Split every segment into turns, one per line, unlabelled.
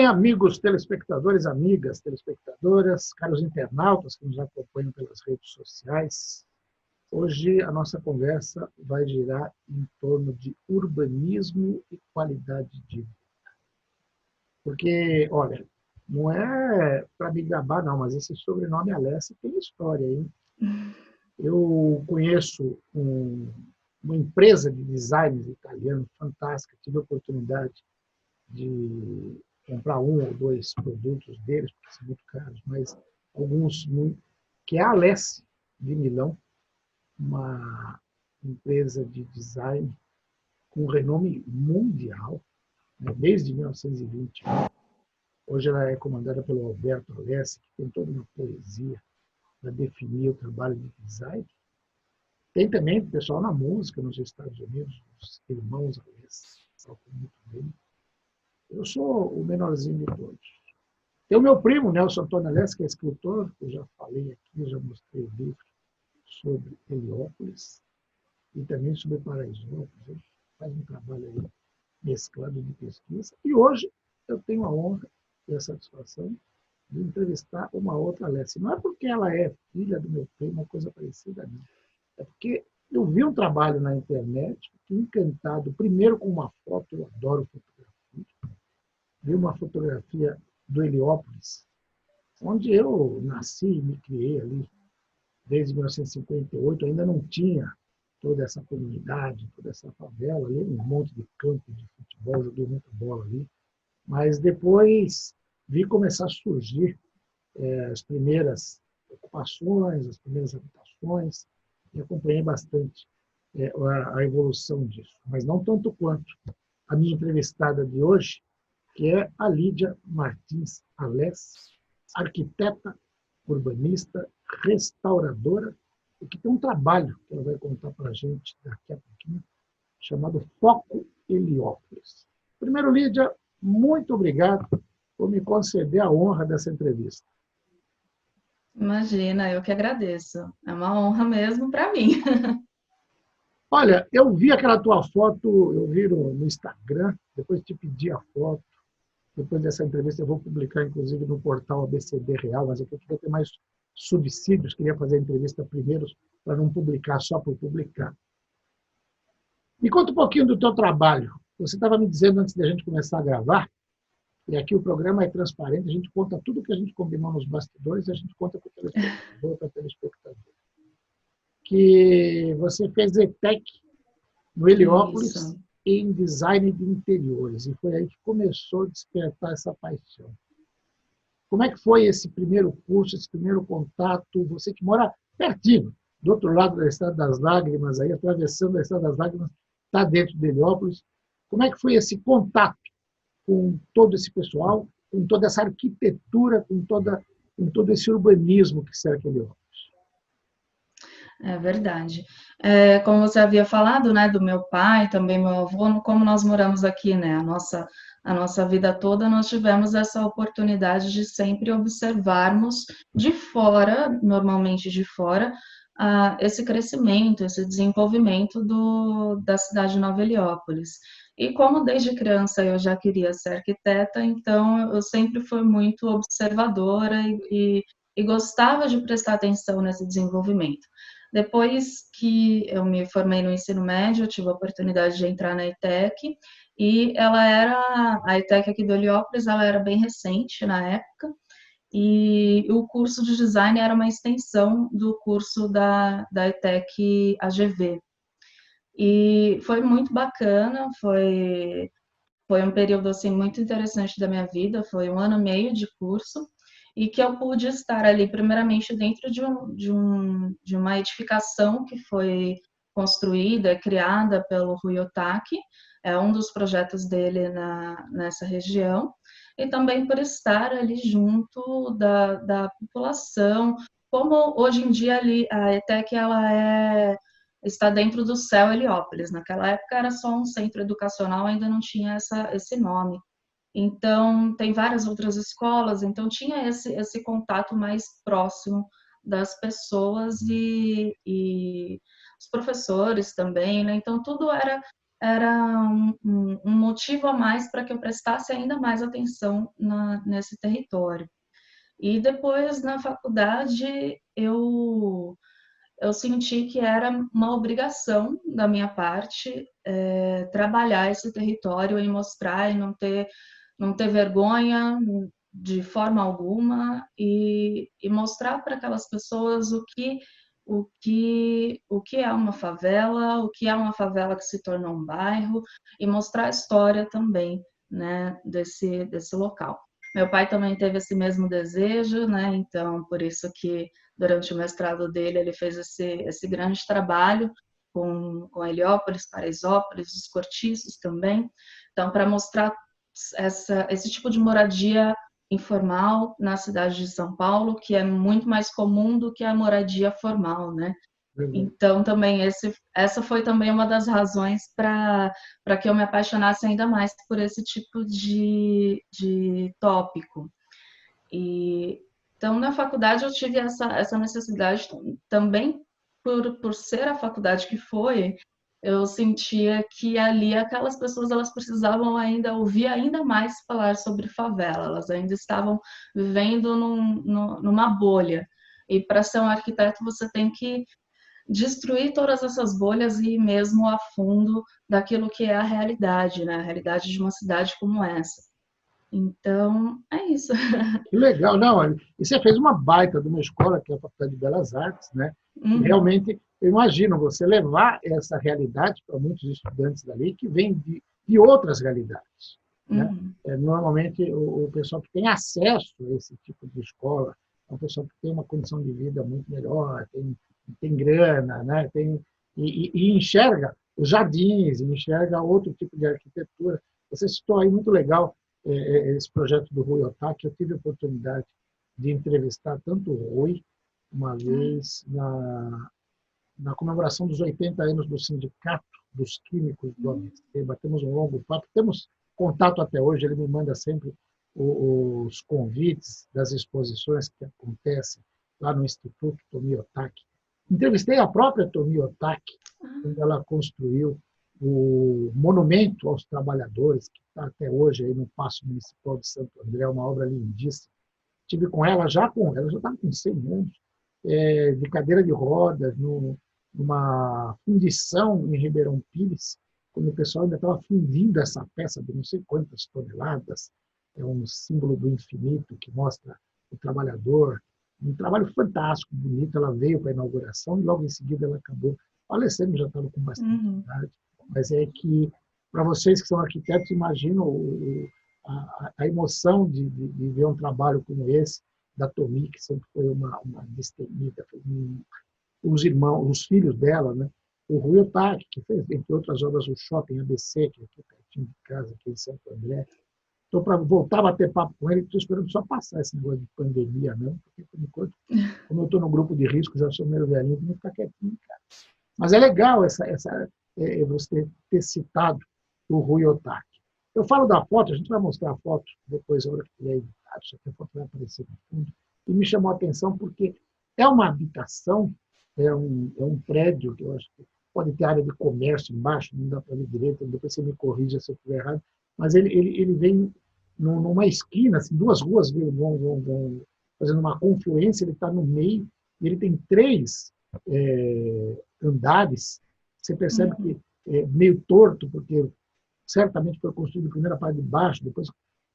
bem, amigos telespectadores, amigas telespectadoras, caros internautas que nos acompanham pelas redes sociais? Hoje a nossa conversa vai girar em torno de urbanismo e qualidade de vida. Porque, olha, não é para me gabar, não, mas esse sobrenome Alessi tem história, hein? Eu conheço uma empresa de design italiano fantástica, tive a oportunidade de comprar um ou dois produtos deles, porque são muito caros, mas alguns muito, que é a Alessi, de Milão, uma empresa de design com renome mundial, né, desde 1920. Hoje ela é comandada pelo Alberto Alessi, que tem toda uma poesia para definir o trabalho de design. Tem também pessoal na música nos Estados Unidos, os irmãos Alessi, tocam muito bem. Eu sou o menorzinho de todos. Tem o meu primo, Nelson Antônio Alessi, que é escritor, que eu já falei aqui, já mostrei o livro sobre Heliópolis e também sobre Paraisópolis. Ele faz um trabalho aí mesclado de pesquisa. E hoje eu tenho a honra e a satisfação de entrevistar uma outra Alessi. Não é porque ela é filha do meu primo, uma coisa parecida, não. É porque eu vi um trabalho na internet, fiquei encantado, primeiro com uma foto, eu adoro fotografia, vi uma fotografia do Heliópolis, onde eu nasci e me criei ali, desde 1958, ainda não tinha toda essa comunidade, toda essa favela, ali um monte de campo de futebol, joguei muita bola ali, mas depois vi começar a surgir as primeiras ocupações, as primeiras habitações, e acompanhei bastante a evolução disso, mas não tanto quanto a minha entrevistada de hoje, que é a Lídia Martins Alessi, arquiteta, urbanista, restauradora, e que tem um trabalho que ela vai contar para a gente daqui a pouquinho, chamado Foco Heliópolis. Primeiro, Lídia, muito obrigado por me conceder a honra dessa entrevista.
Imagina, eu que agradeço. É uma honra mesmo para mim.
Olha, eu vi aquela tua foto, eu vi no Instagram, depois te pedi a foto. Depois dessa entrevista eu vou publicar, inclusive, no portal ABCD Real, mas eu queria ter mais subsídios, queria fazer a entrevista primeiro para não publicar só por publicar. Me conta um pouquinho do teu trabalho. Você estava me dizendo antes da gente começar a gravar, e aqui o programa é transparente, a gente conta tudo que a gente combinou nos bastidores e a gente conta para o telespectador, para a telespectadora. Que você fez ETEC no Heliópolis
Isso.
em design de interiores, e foi aí que começou a despertar essa paixão. Como é que foi esse primeiro curso, esse primeiro contato? Você que mora pertinho, do outro lado da Estrada das Lágrimas, aí, atravessando a Estrada das Lágrimas, está dentro de Heliópolis. Como é que foi esse contato com todo esse pessoal, com toda essa arquitetura, com todo esse urbanismo que cerca Heliópolis?
É verdade. Como você havia falado, né, do meu pai, também meu avô, como nós moramos aqui, né, a nossa vida toda, nós tivemos essa oportunidade de sempre observarmos de fora, normalmente de fora, esse crescimento, esse desenvolvimento da cidade de Nova Heliópolis. E como desde criança eu já queria ser arquiteta, então eu sempre fui muito observadora e gostava de prestar atenção nesse desenvolvimento. Depois que eu me formei no ensino médio, eu tive a oportunidade de entrar na ETEC, e a ETEC aqui do Heliópolis, ela era bem recente na época, e o curso de design era uma extensão do curso da ETEC AGV. E foi muito bacana, foi um período assim muito interessante da minha vida, foi 1 ano e meio de curso, e que eu pude estar ali primeiramente dentro de uma edificação que foi construída, criada pelo Rui Otaki, é um dos projetos dele nessa região, e também por estar ali junto da população, como hoje em dia ali a ETEC está dentro do CEL Heliópolis. Naquela época era só um centro educacional, ainda não tinha esse nome. Então, tem várias outras escolas, então tinha esse contato mais próximo das pessoas e os professores também, né? Então, tudo era era um motivo a mais para que eu prestasse ainda mais atenção nesse território. E depois, na faculdade, eu senti que era uma obrigação da minha parte trabalhar esse território e mostrar e não ter vergonha de forma alguma e mostrar para aquelas pessoas o que é o que é uma favela que se tornou um bairro e mostrar a história também, né, desse local. Meu pai também teve esse mesmo desejo, né? Então, por isso que durante o mestrado dele ele fez esse grande trabalho com Heliópolis, Paraisópolis, os cortiços também. Então, para mostrar esse tipo de moradia informal na cidade de São Paulo, que é muito mais comum do que a moradia formal, né? Então, também, essa foi também uma das razões para que eu me apaixonasse ainda mais por esse tipo de tópico. E, então, na faculdade, eu tive essa necessidade também, por ser a faculdade que foi, eu sentia que ali aquelas pessoas elas precisavam ainda ouvir ainda mais falar sobre favela, elas ainda estavam vivendo numa bolha. E para ser um arquiteto, você tem que destruir todas essas bolhas e ir mesmo a fundo daquilo que é a realidade, né? A realidade de uma cidade como essa. Então, é isso.
Que legal. Não, e você fez uma baita de uma escola, que é a Faculdade de Belas Artes, né? E
Uhum,
realmente, eu imagino você levar essa realidade para muitos estudantes dali que vêm de outras realidades, né?
uhum,
Normalmente, o pessoal que tem acesso a esse tipo de escola é um pessoal que tem uma condição de vida muito melhor, tem grana, né? E enxerga os jardins, enxerga outro tipo de arquitetura. Você citou aí muito legal esse projeto do Rui Otaki. Eu tive a oportunidade de entrevistar tanto o Rui, uma vez na comemoração dos 80 anos do Sindicato dos Químicos do ABC. Batemos um longo papo, temos contato até hoje, ele me manda sempre os convites das exposições que acontecem lá no Instituto Tomi Otaki. Entrevistei a própria Tomi Otaki, quando ela construiu o Monumento aos Trabalhadores, que está até hoje aí no Paço Municipal de Santo André, uma obra lindíssima. Estive com ela ela já estava com 100 anos, de cadeira de rodas, numa fundição em Ribeirão Pires, quando o pessoal ainda estava fundindo essa peça de não sei quantas toneladas. É um símbolo do infinito que mostra o trabalhador. Um trabalho fantástico, bonito. Ela veio para a inauguração e logo em seguida ela acabou falecendo, já estava com bastante
uhum.
idade. Mas é que, para vocês que são arquitetos, imaginam a emoção de ver um trabalho como esse, da Tomi, que sempre foi uma destemida, os irmãos, os filhos dela, né? O Rui Otaki, que fez, entre outras obras, o Shopping ABC, que é aqui pertinho de casa, aqui em Santo André. Estou para voltar a bater papo com ele, estou esperando só passar esse negócio de pandemia mesmo, porque, por enquanto, como eu estou no grupo de risco, já sou meio velhinho, não ficar quietinho, cara. Mas é legal você ter citado o Rui Otaki. Eu falo da foto, a gente vai mostrar a foto depois, a hora que tiver editado, isso aqui a foto vai aparecer no fundo, e me chamou a atenção porque é uma habitação, é um prédio que eu acho que pode ter área de comércio embaixo, não dá para ver direito, depois você me corrija se eu estiver errado, mas ele vem numa esquina, assim, duas ruas vão fazendo uma confluência, ele está no meio, e ele tem três andares. Você percebe
Uhum.
que é meio torto, porque certamente foi construído a primeira parte de baixo, depois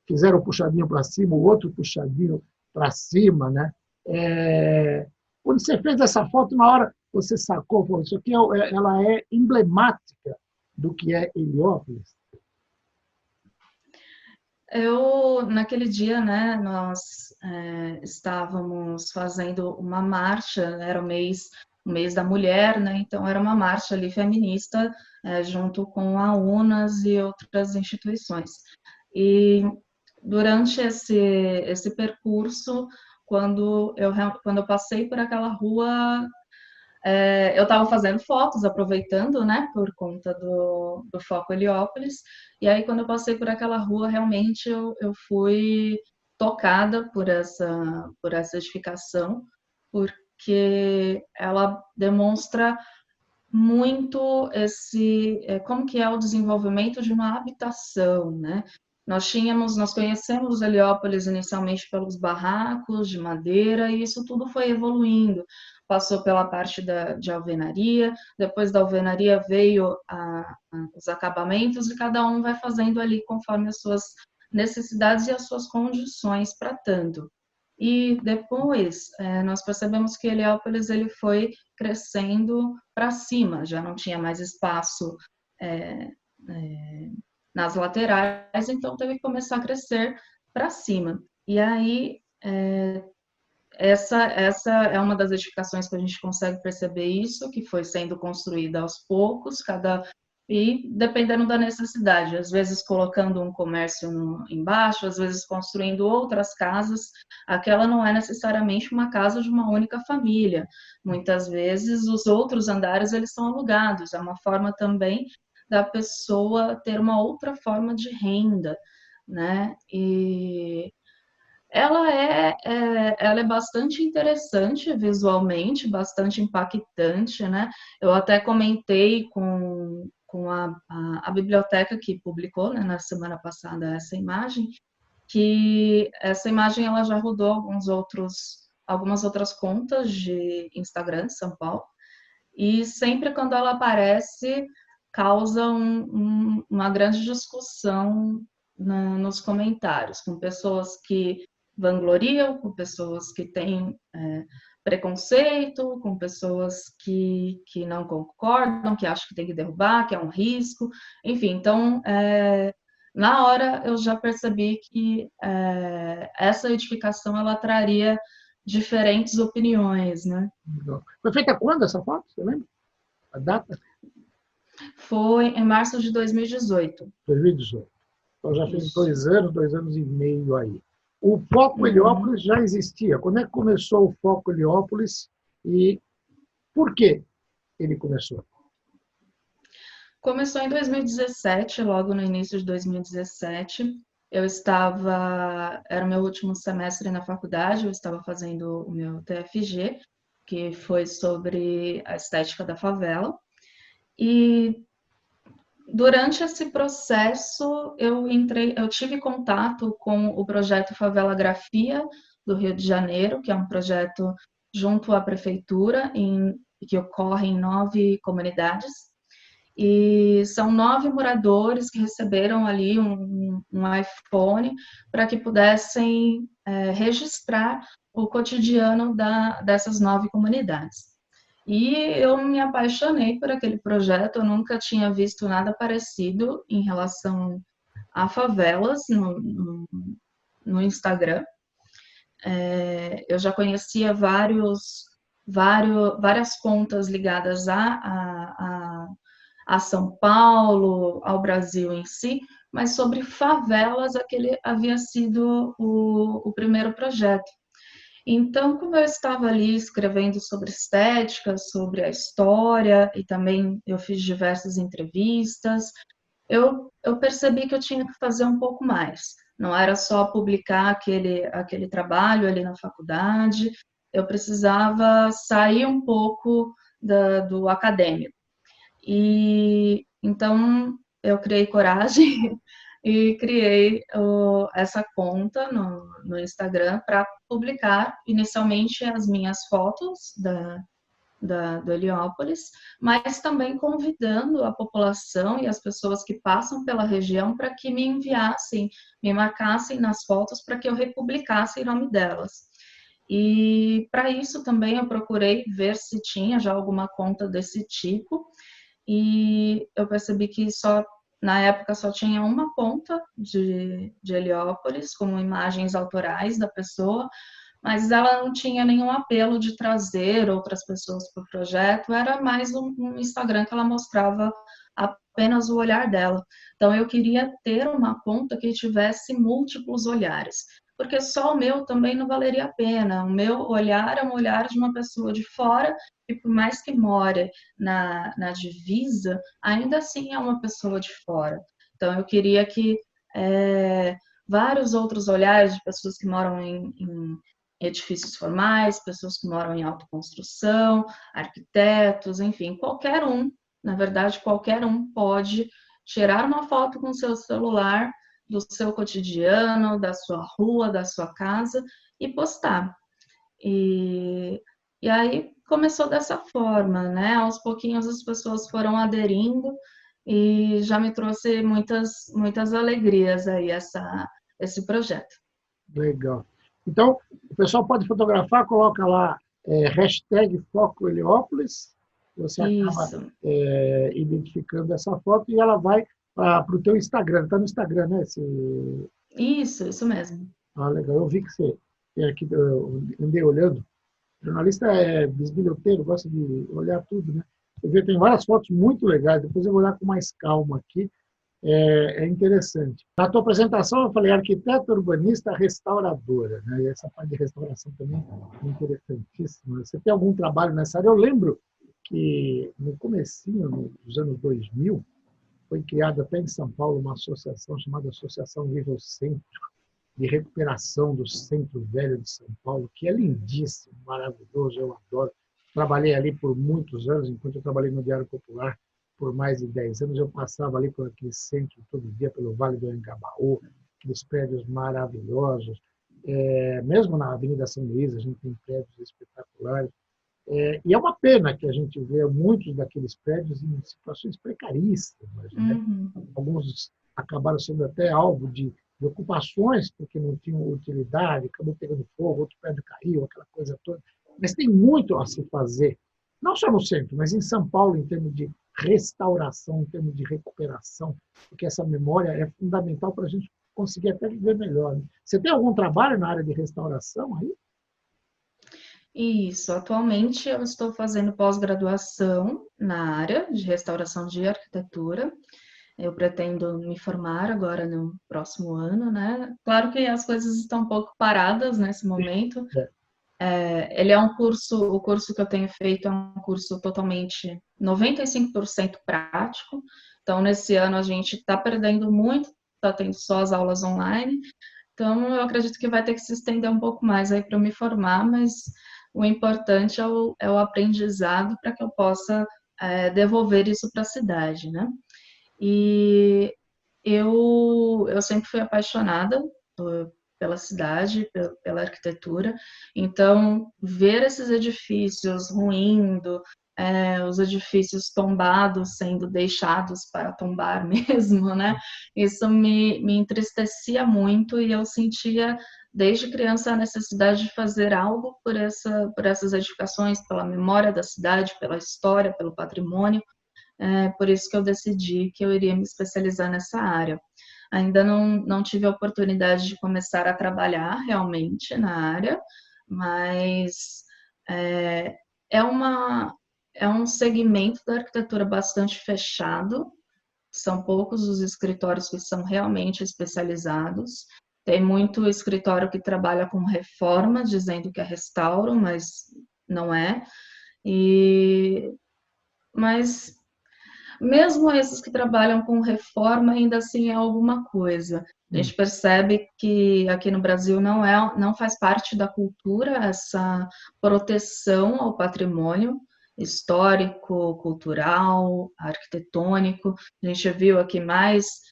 fizeram o puxadinho para cima, o outro puxadinho para cima, né? Quando você fez essa foto, na hora você sacou, falou, isso aqui ela é emblemática do que é Heliópolis.
Naquele dia, né, nós estávamos fazendo uma marcha, era o mês da mulher, né, então era uma marcha ali feminista, junto com a UNAS e outras instituições. E durante esse percurso, quando eu passei por aquela rua, eu estava fazendo fotos, aproveitando, né, por conta do Foco Heliópolis, e aí quando eu passei por aquela rua, realmente eu fui tocada por essa edificação, porque ela demonstra muito como que é o desenvolvimento de uma habitação, né? Nós conhecemos Heliópolis inicialmente pelos barracos de madeira e isso tudo foi evoluindo. Passou pela parte de alvenaria, depois da alvenaria veio os acabamentos e cada um vai fazendo ali conforme as suas necessidades e as suas condições para tanto. E depois nós percebemos que Heliópolis ele foi crescendo para cima, já não tinha mais espaço é, é, nas laterais, então teve que começar a crescer para cima. E aí essa é uma das edificações que a gente consegue perceber isso, que foi sendo construída aos poucos, e dependendo da necessidade, às vezes colocando um comércio embaixo, às vezes construindo outras casas. Aquela não é necessariamente uma casa de uma única família. Muitas vezes os outros andares eles são alugados. É uma forma também da pessoa ter uma outra forma de renda, né? E ela é bastante interessante visualmente, bastante impactante, né? Eu até comentei com a biblioteca que publicou, né, na semana passada essa imagem, que essa imagem ela já rodou algumas outras contas de Instagram de São Paulo, e sempre quando ela aparece, causa uma grande discussão nos comentários, com pessoas que vangloriam, com pessoas que têm preconceito, com pessoas que não concordam, que acham que tem que derrubar, que é um risco, enfim, então na hora eu já percebi que essa edificação ela traria diferentes opiniões, né?
Foi feita quando essa foto? Você lembra? A data?
Foi em março de 2018.
2018. Então já fez
Isso.
2 anos e meio aí. O Foco
Uhum.
Heliópolis já existia. Quando é que começou o Foco Heliópolis e por que ele começou?
Começou em 2017, logo no início de 2017. Era o meu último semestre na faculdade, eu estava fazendo o meu TFG, que foi sobre a estética da favela. E durante esse processo, eu tive contato com o projeto Favela Grafia do Rio de Janeiro, que é um projeto junto à prefeitura, que ocorre em 9 comunidades. E são 9 moradores que receberam ali um iPhone para que pudessem registrar o cotidiano dessas 9 comunidades. E eu me apaixonei por aquele projeto, eu nunca tinha visto nada parecido em relação a favelas no Instagram. Eu já conhecia várias contas ligadas a São Paulo, ao Brasil em si, mas sobre favelas, aquele havia sido o primeiro projeto. Então, como eu estava ali escrevendo sobre estética, sobre a história, e também eu fiz diversas entrevistas, eu percebi que eu tinha que fazer um pouco mais. Não era só publicar aquele trabalho ali na faculdade, eu precisava sair um pouco do acadêmico. E então eu criei coragem e criei essa conta no Instagram para publicar inicialmente as minhas fotos do Heliópolis, mas também convidando a população e as pessoas que passam pela região para que me enviassem, me marcassem nas fotos para que eu republicasse em nome delas. E para isso também eu procurei ver se tinha já alguma conta desse tipo, e eu percebi que na época só tinha uma conta de Heliópolis, com imagens autorais da pessoa, mas ela não tinha nenhum apelo de trazer outras pessoas para o projeto, era mais um Instagram que ela mostrava apenas o olhar dela. Então eu queria ter uma conta que tivesse múltiplos olhares, porque só o meu também não valeria a pena. O meu olhar é um olhar de uma pessoa de fora, e por mais que more na divisa, ainda assim é uma pessoa de fora. Então eu queria que vários outros olhares de pessoas que moram edifícios formais, pessoas que moram em autoconstrução, arquitetos, enfim, qualquer um, na verdade, qualquer um pode tirar uma foto com seu celular do seu cotidiano, da sua rua, da sua casa e postar. E, e aí começou dessa forma, né? Aos pouquinhos as pessoas foram aderindo e já me trouxe muitas alegrias aí esse projeto.
Legal. Então, o pessoal pode fotografar, coloca lá hashtag Foco Heliópolis, você acaba
Isso,
identificando essa foto e ela vai para o teu Instagram. Está no Instagram, né?
isso mesmo.
Ah, legal. Eu vi que você tem aqui, eu andei olhando. Jornalista é bisbilhoteiro, gosta de olhar tudo, né? Eu vi, tem várias fotos muito legais, depois eu vou olhar com mais calma aqui. É interessante. Na tua apresentação, eu falei arquiteta, urbanista, restauradora, né? E essa parte de restauração também é interessantíssima. Você tem algum trabalho nessa área? Eu lembro que no comecinho dos anos 2000, foi criada até em São Paulo uma associação chamada Associação Viva o Centro, de recuperação do Centro Velho de São Paulo, que é lindíssimo, maravilhoso, eu adoro. Trabalhei ali por muitos anos, enquanto eu trabalhei no Diário Popular, por mais de 10 anos, eu passava ali por aquele centro todo dia, pelo Vale do Anhangabaú, aqueles prédios maravilhosos. Mesmo na Avenida São Luís, a gente tem prédios espetaculares. E é uma pena que a gente vê muitos daqueles prédios em situações precaríssimas, né?
Uhum.
Alguns acabaram sendo até alvo de ocupações, porque não tinham utilidade, acabou pegando fogo, outro prédio caiu, aquela coisa toda. Mas tem muito a se fazer, não só no centro, mas em São Paulo, em termos de restauração, em termos de recuperação, porque essa memória é fundamental para a gente conseguir até viver melhor. Né? Você tem algum trabalho na área de restauração aí?
Isso, atualmente eu estou fazendo pós-graduação na área de restauração de arquitetura. Eu pretendo me formar agora no próximo ano, né? Claro que as coisas estão um pouco paradas nesse momento.
É.
Ele é o curso que eu tenho feito é um curso totalmente 95% prático. Então, nesse ano a gente está perdendo muito, está tendo só as aulas online. Então, eu acredito que vai ter que se estender um pouco mais aí para eu me formar, mas o importante é o aprendizado para que eu possa devolver isso para a cidade, né? E eu sempre fui apaixonada pela cidade, pela arquitetura, então ver esses edifícios ruindo, os edifícios tombados sendo deixados para tombar mesmo, né? Isso me entristecia muito e eu sentia desde criança a necessidade de fazer algo por essas edificações, pela memória da cidade, pela história, pelo patrimônio. Por isso que eu decidi que eu iria me especializar nessa área. Ainda não tive a oportunidade de começar a trabalhar realmente na área, mas é, é uma, é um segmento da arquitetura bastante fechado, são poucos os escritórios que são realmente especializados. Tem muito escritório que trabalha com reforma, dizendo que é restauro, mas não é. Mas mesmo esses que trabalham com reforma, ainda assim é alguma coisa. A gente percebe que aqui no Brasil não faz parte da cultura essa proteção ao patrimônio histórico, cultural, arquitetônico. A gente viu aqui mais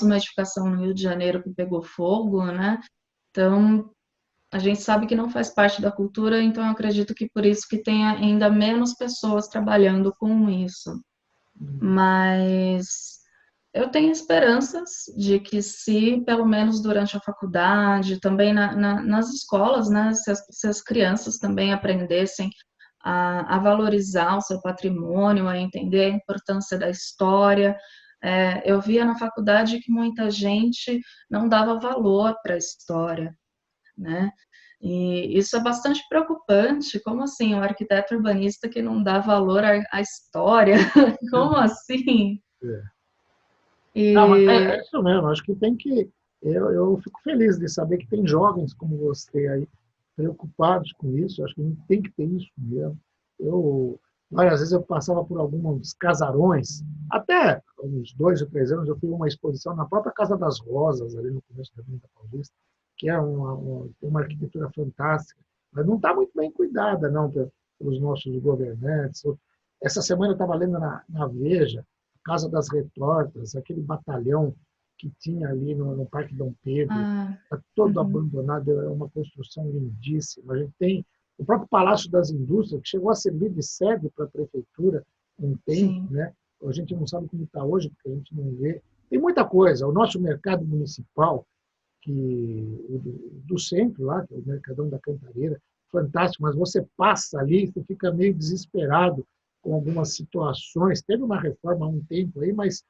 uma edificação no Rio de Janeiro que pegou fogo, né? Então, a gente sabe que não faz parte da cultura, então eu acredito que por isso que tem ainda menos pessoas trabalhando com isso. Mas eu tenho esperanças de que se, pelo menos durante a faculdade, também nas escolas, né, se as crianças também aprendessem a valorizar o seu patrimônio, a entender a importância da história. Eu via na faculdade que muita gente não dava valor para a história, né? E isso é bastante preocupante. Como assim, um arquiteto urbanista que não dá valor à história? Como assim?
É. Não, mas é
E
isso mesmo. Acho que tem que. Eu fico feliz de saber que tem jovens como você aí preocupados com isso. Acho que a gente tem que ter isso mesmo. Várias vezes eu passava por alguns casarões, até uns 2 ou 3 anos eu fui a uma exposição na própria Casa das Rosas, ali no começo da Avenida Paulista, que tem uma arquitetura fantástica, mas não está muito bem cuidada, não, pelos nossos governantes. Essa semana eu estava lendo na Veja, Casa das Retortas, aquele batalhão que tinha ali no Parque Dom Pedro, está todo abandonado, é uma construção lindíssima. A gente tem o próprio Palácio das Indústrias, que chegou a servir de sede para a prefeitura um tempo, né? A gente não sabe como está hoje, porque a gente não vê. Tem muita coisa. O nosso mercado municipal, do centro lá, que é o Mercadão da Cantareira, fantástico, mas você passa ali, você fica meio desesperado com algumas situações. Teve uma reforma há um tempo aí, mas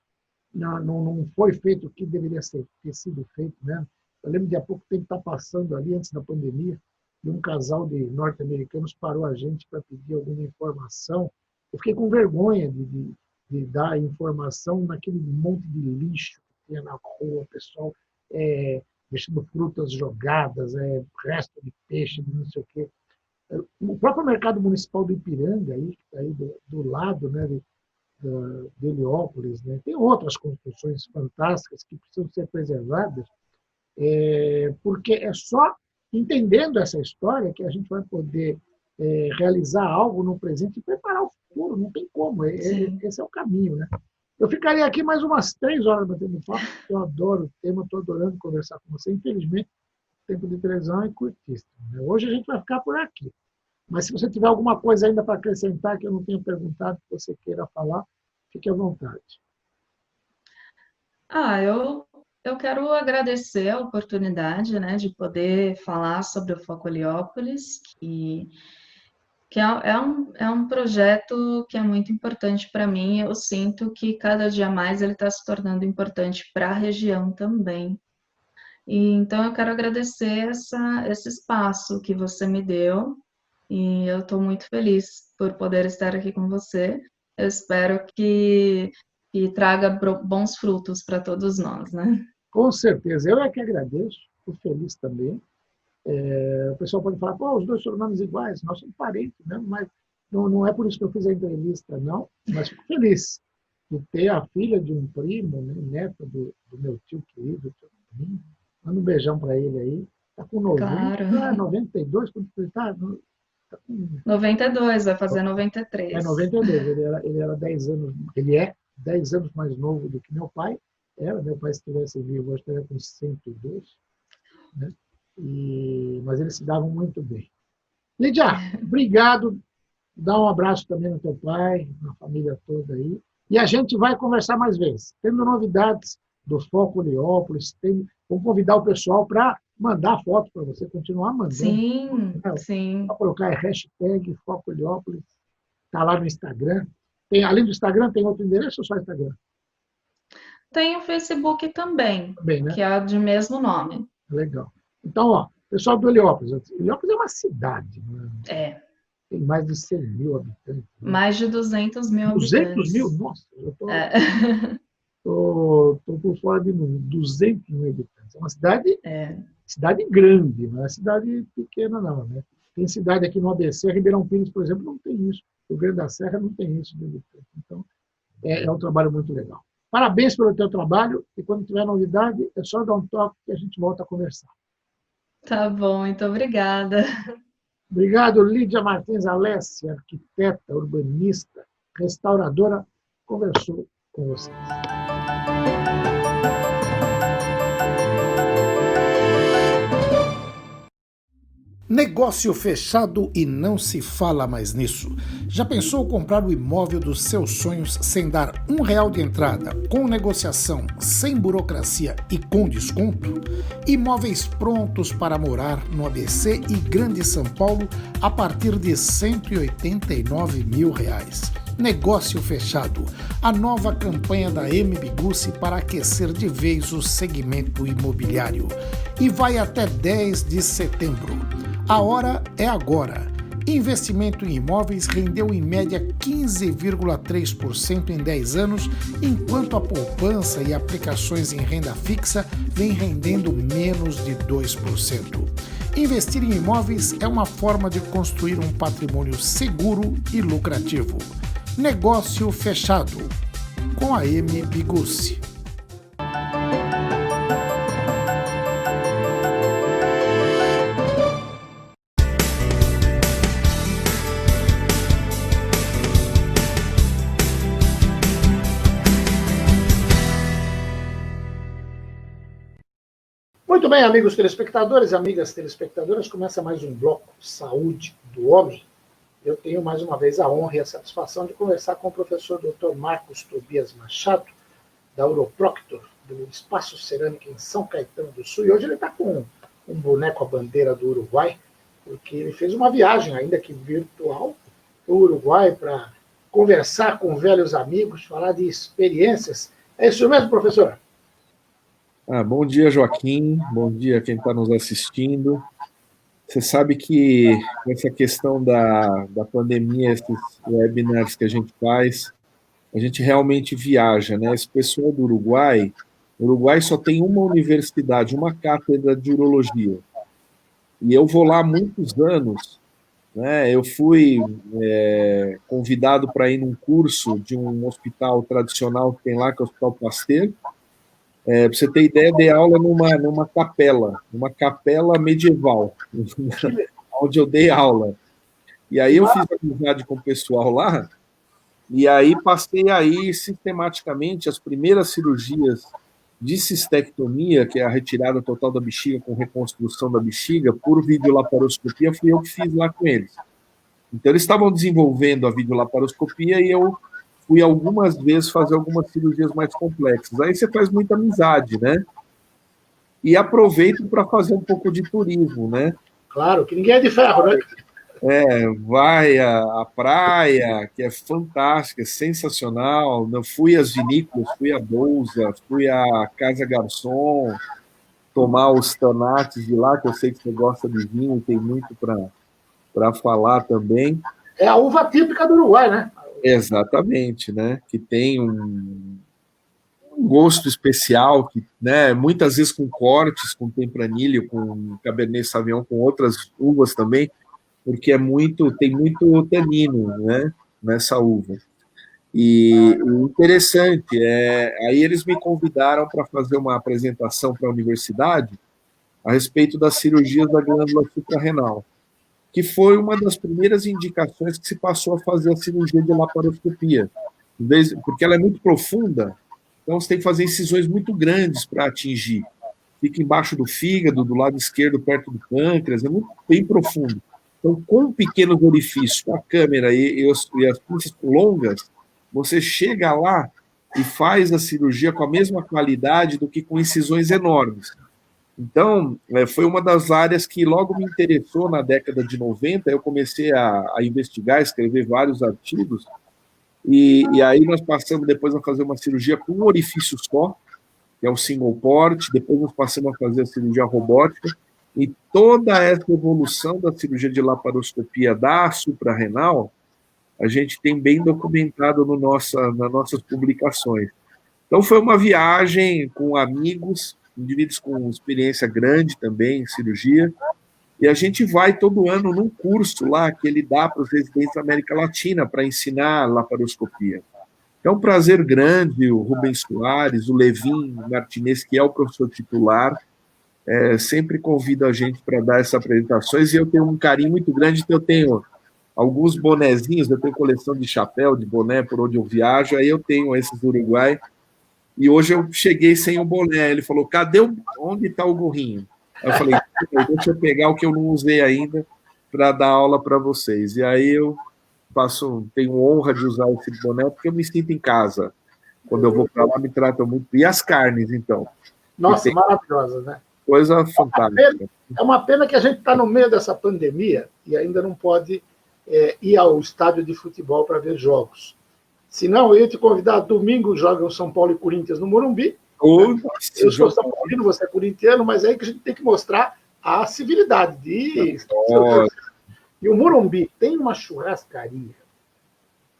não foi feito o que deveria ter sido feito, né? Eu lembro de há pouco tempo estar passando ali, antes da pandemia, e um casal de norte-americanos parou a gente para pedir alguma informação. Eu fiquei com vergonha de dar informação naquele monte de lixo que tinha na rua, o pessoal deixando frutas jogadas, resto de peixe, não sei o quê. O próprio mercado municipal do Ipiranga, aí, que está aí do lado, né, de Heliópolis, né, tem outras construções fantásticas que precisam ser preservadas, porque é só entendendo essa história que a gente vai poder realizar algo no presente e preparar o futuro. Não tem como, esse é o caminho, né? Eu ficaria aqui mais umas 3 horas batendo papo, eu adoro o tema, estou adorando conversar com você. Infelizmente, o tempo de televisão é curtíssimo, né? Hoje a gente vai ficar por aqui. Mas se você tiver alguma coisa ainda para acrescentar que eu não tenha perguntado, que você queira falar, fique à vontade.
Eu quero agradecer a oportunidade, né, de poder falar sobre o Foco Heliópolis, que é um projeto que é muito importante para mim. Eu sinto que cada dia mais ele está se tornando importante para a região também. Então, eu quero agradecer esse espaço que você me deu, e eu estou muito feliz por poder estar aqui com você. Eu espero que traga bons frutos para todos nós, né?
Com certeza. Eu é que agradeço, estou feliz também. O pessoal pode falar, pô, os dois sobrenomes iguais, nós somos parentes, né? Mas não é por isso que eu fiz a entrevista, não, mas fico feliz de ter a filha de um primo, né, neta do meu tio querido, manda um beijão para ele aí, está com 90,
claro.
92, quando ele está?
Tá com... 92, vai fazer 93.
92, ele era 10 anos, ele é 10 anos mais novo do que meu pai, meu pai, se estivesse vivo, hoje estaria com 102, né? Mas eles se davam muito bem. Lídia, obrigado. Dá um abraço também no teu pai, na família toda aí. E a gente vai conversar mais vezes. Tendo novidades do Foco Heliópolis, vou convidar o pessoal para mandar foto para você continuar mandando.
Sim, sim.
Para colocar hashtag Foco Heliópolis, está lá no Instagram. Além do Instagram, tem outro endereço ou só Instagram?
Tem o Facebook também,
né?
Que é de mesmo nome.
Legal. Então, pessoal do Heliópolis. Heliópolis é uma cidade, né? Tem mais de 100 mil habitantes. Né?
Mais de 200 mil
200
habitantes.
200 mil? Nossa, eu tô por fora de número. 200 mil habitantes. É uma cidade grande, não é cidade pequena, não. Né? Tem cidade aqui no ABC, Ribeirão Pires, por exemplo, não tem isso. O Rio Grande da Serra não tem isso. Então, é um trabalho muito legal. Parabéns pelo teu trabalho e quando tiver novidade, é só dar um toque que a gente volta a conversar.
Tá bom, muito obrigada.
Obrigado, Lídia Martins Alessia, arquiteta, urbanista, restauradora, conversou com vocês. Negócio fechado e não se fala mais nisso. Já pensou comprar o imóvel dos seus sonhos sem dar R$1 de entrada, com negociação, sem burocracia e com desconto? Imóveis prontos para morar no ABC e Grande São Paulo a partir de R$189 mil. Negócio fechado. A nova campanha da MB Gussi para aquecer de vez o segmento imobiliário. E vai até 10 de setembro. A hora é agora. Investimento em imóveis rendeu em média 15,3% em 10 anos, enquanto a poupança e aplicações em renda fixa vem rendendo menos de 2%. Investir em imóveis é uma forma de construir um patrimônio seguro e lucrativo. Negócio fechado. Com a MB Gussi. bem, amigos telespectadores e amigas telespectadoras, começa mais um bloco Saúde do Homem. Eu tenho mais uma vez a honra e a satisfação de conversar com o professor Dr. Marcos Tobias Machado, da Uroproctor, do Espaço Cerâmica em São Caetano do Sul. E hoje ele está com um boneco à bandeira do Uruguai, porque ele fez uma viagem, ainda que virtual, para o Uruguai para conversar com velhos amigos, falar de experiências. É isso mesmo, professor?
Bom dia, Joaquim. Bom dia a quem está nos assistindo. Você sabe que essa questão da pandemia, esses webinars que a gente faz, a gente realmente viaja, né? Esse pessoal do Uruguai, o Uruguai só tem uma universidade, uma cátedra de urologia. E eu vou lá há muitos anos, né? Eu fui convidado para ir num curso de um hospital tradicional que tem lá, que é o Hospital Pasteur. Para você ter ideia, eu dei aula numa capela medieval, onde eu dei aula. E aí eu fiz amizade com o pessoal lá, e aí passei aí sistematicamente as primeiras cirurgias de cistectomia, que é a retirada total da bexiga com reconstrução da bexiga, por videolaparoscopia, fui eu que fiz lá com eles. Então eles estavam desenvolvendo a videolaparoscopia e eu fui algumas vezes fazer algumas cirurgias mais complexas. Aí você faz muita amizade, né? E aproveito para fazer um pouco de turismo, né?
Claro, que ninguém é de ferro, né?
Vai à praia, que é fantástica, é sensacional. Eu fui às vinícolas, fui à Bolsa, fui à Casa Garçom, tomar os tanates de lá, que eu sei que você gosta de vinho, tem muito para falar também.
É a uva típica do Uruguai, né?
Exatamente, né? Que tem um gosto especial, que, né, muitas vezes com cortes, com tempranilho, com Cabernet Sauvignon, com outras uvas também, porque tem muito tanino, né, nessa uva. E o interessante aí eles me convidaram para fazer uma apresentação para a universidade a respeito das cirurgias da glândula suprarrenal, que foi uma das primeiras indicações que se passou a fazer a cirurgia de laparoscopia, porque ela é muito profunda, então você tem que fazer incisões muito grandes para atingir. Fica embaixo do fígado, do lado esquerdo, perto do pâncreas, é muito bem profundo. Então, com um pequeno orifício, com a câmera e as pinças longas, você chega lá e faz a cirurgia com a mesma qualidade do que com incisões enormes. Então, foi uma das áreas que logo me interessou na década de 90, eu comecei a investigar, escrever vários artigos, e aí nós passamos depois a fazer uma cirurgia com um orifício só, que é o single port, depois nós passamos a fazer a cirurgia robótica, e toda essa evolução da cirurgia de laparoscopia da suprarrenal, a gente tem bem documentado nas nossas publicações. Então foi uma viagem com amigos, indivíduos com experiência grande também em cirurgia, e a gente vai todo ano num curso lá que ele dá para os residentes da América Latina para ensinar laparoscopia. É um prazer grande, o Rubens Soares, o Levin Martinez, que é o professor titular, sempre convida a gente para dar essas apresentações, e eu tenho um carinho muito grande, então eu tenho alguns bonezinhos, eu tenho coleção de chapéu, de boné, por onde eu viajo, aí eu tenho esses do Uruguai, e hoje eu cheguei sem o boné, ele falou, onde está o gorrinho? Aí eu falei, deixa eu pegar o que eu não usei ainda para dar aula para vocês, e aí eu tenho honra de usar esse boné, porque eu me sinto em casa, quando eu vou para lá me tratam muito, e as carnes, então?
Nossa, maravilhosas, né?
Coisa fantástica.
É uma pena que a gente está no meio dessa pandemia e ainda não pode ir ao estádio de futebol para ver jogos. Senão, eu ia te convidar, domingo jogam São Paulo e Corinthians no Morumbi. Eu sou São Paulino, você é corintiano, mas é aí que a gente tem que mostrar a civilidade E o Morumbi tem uma churrascaria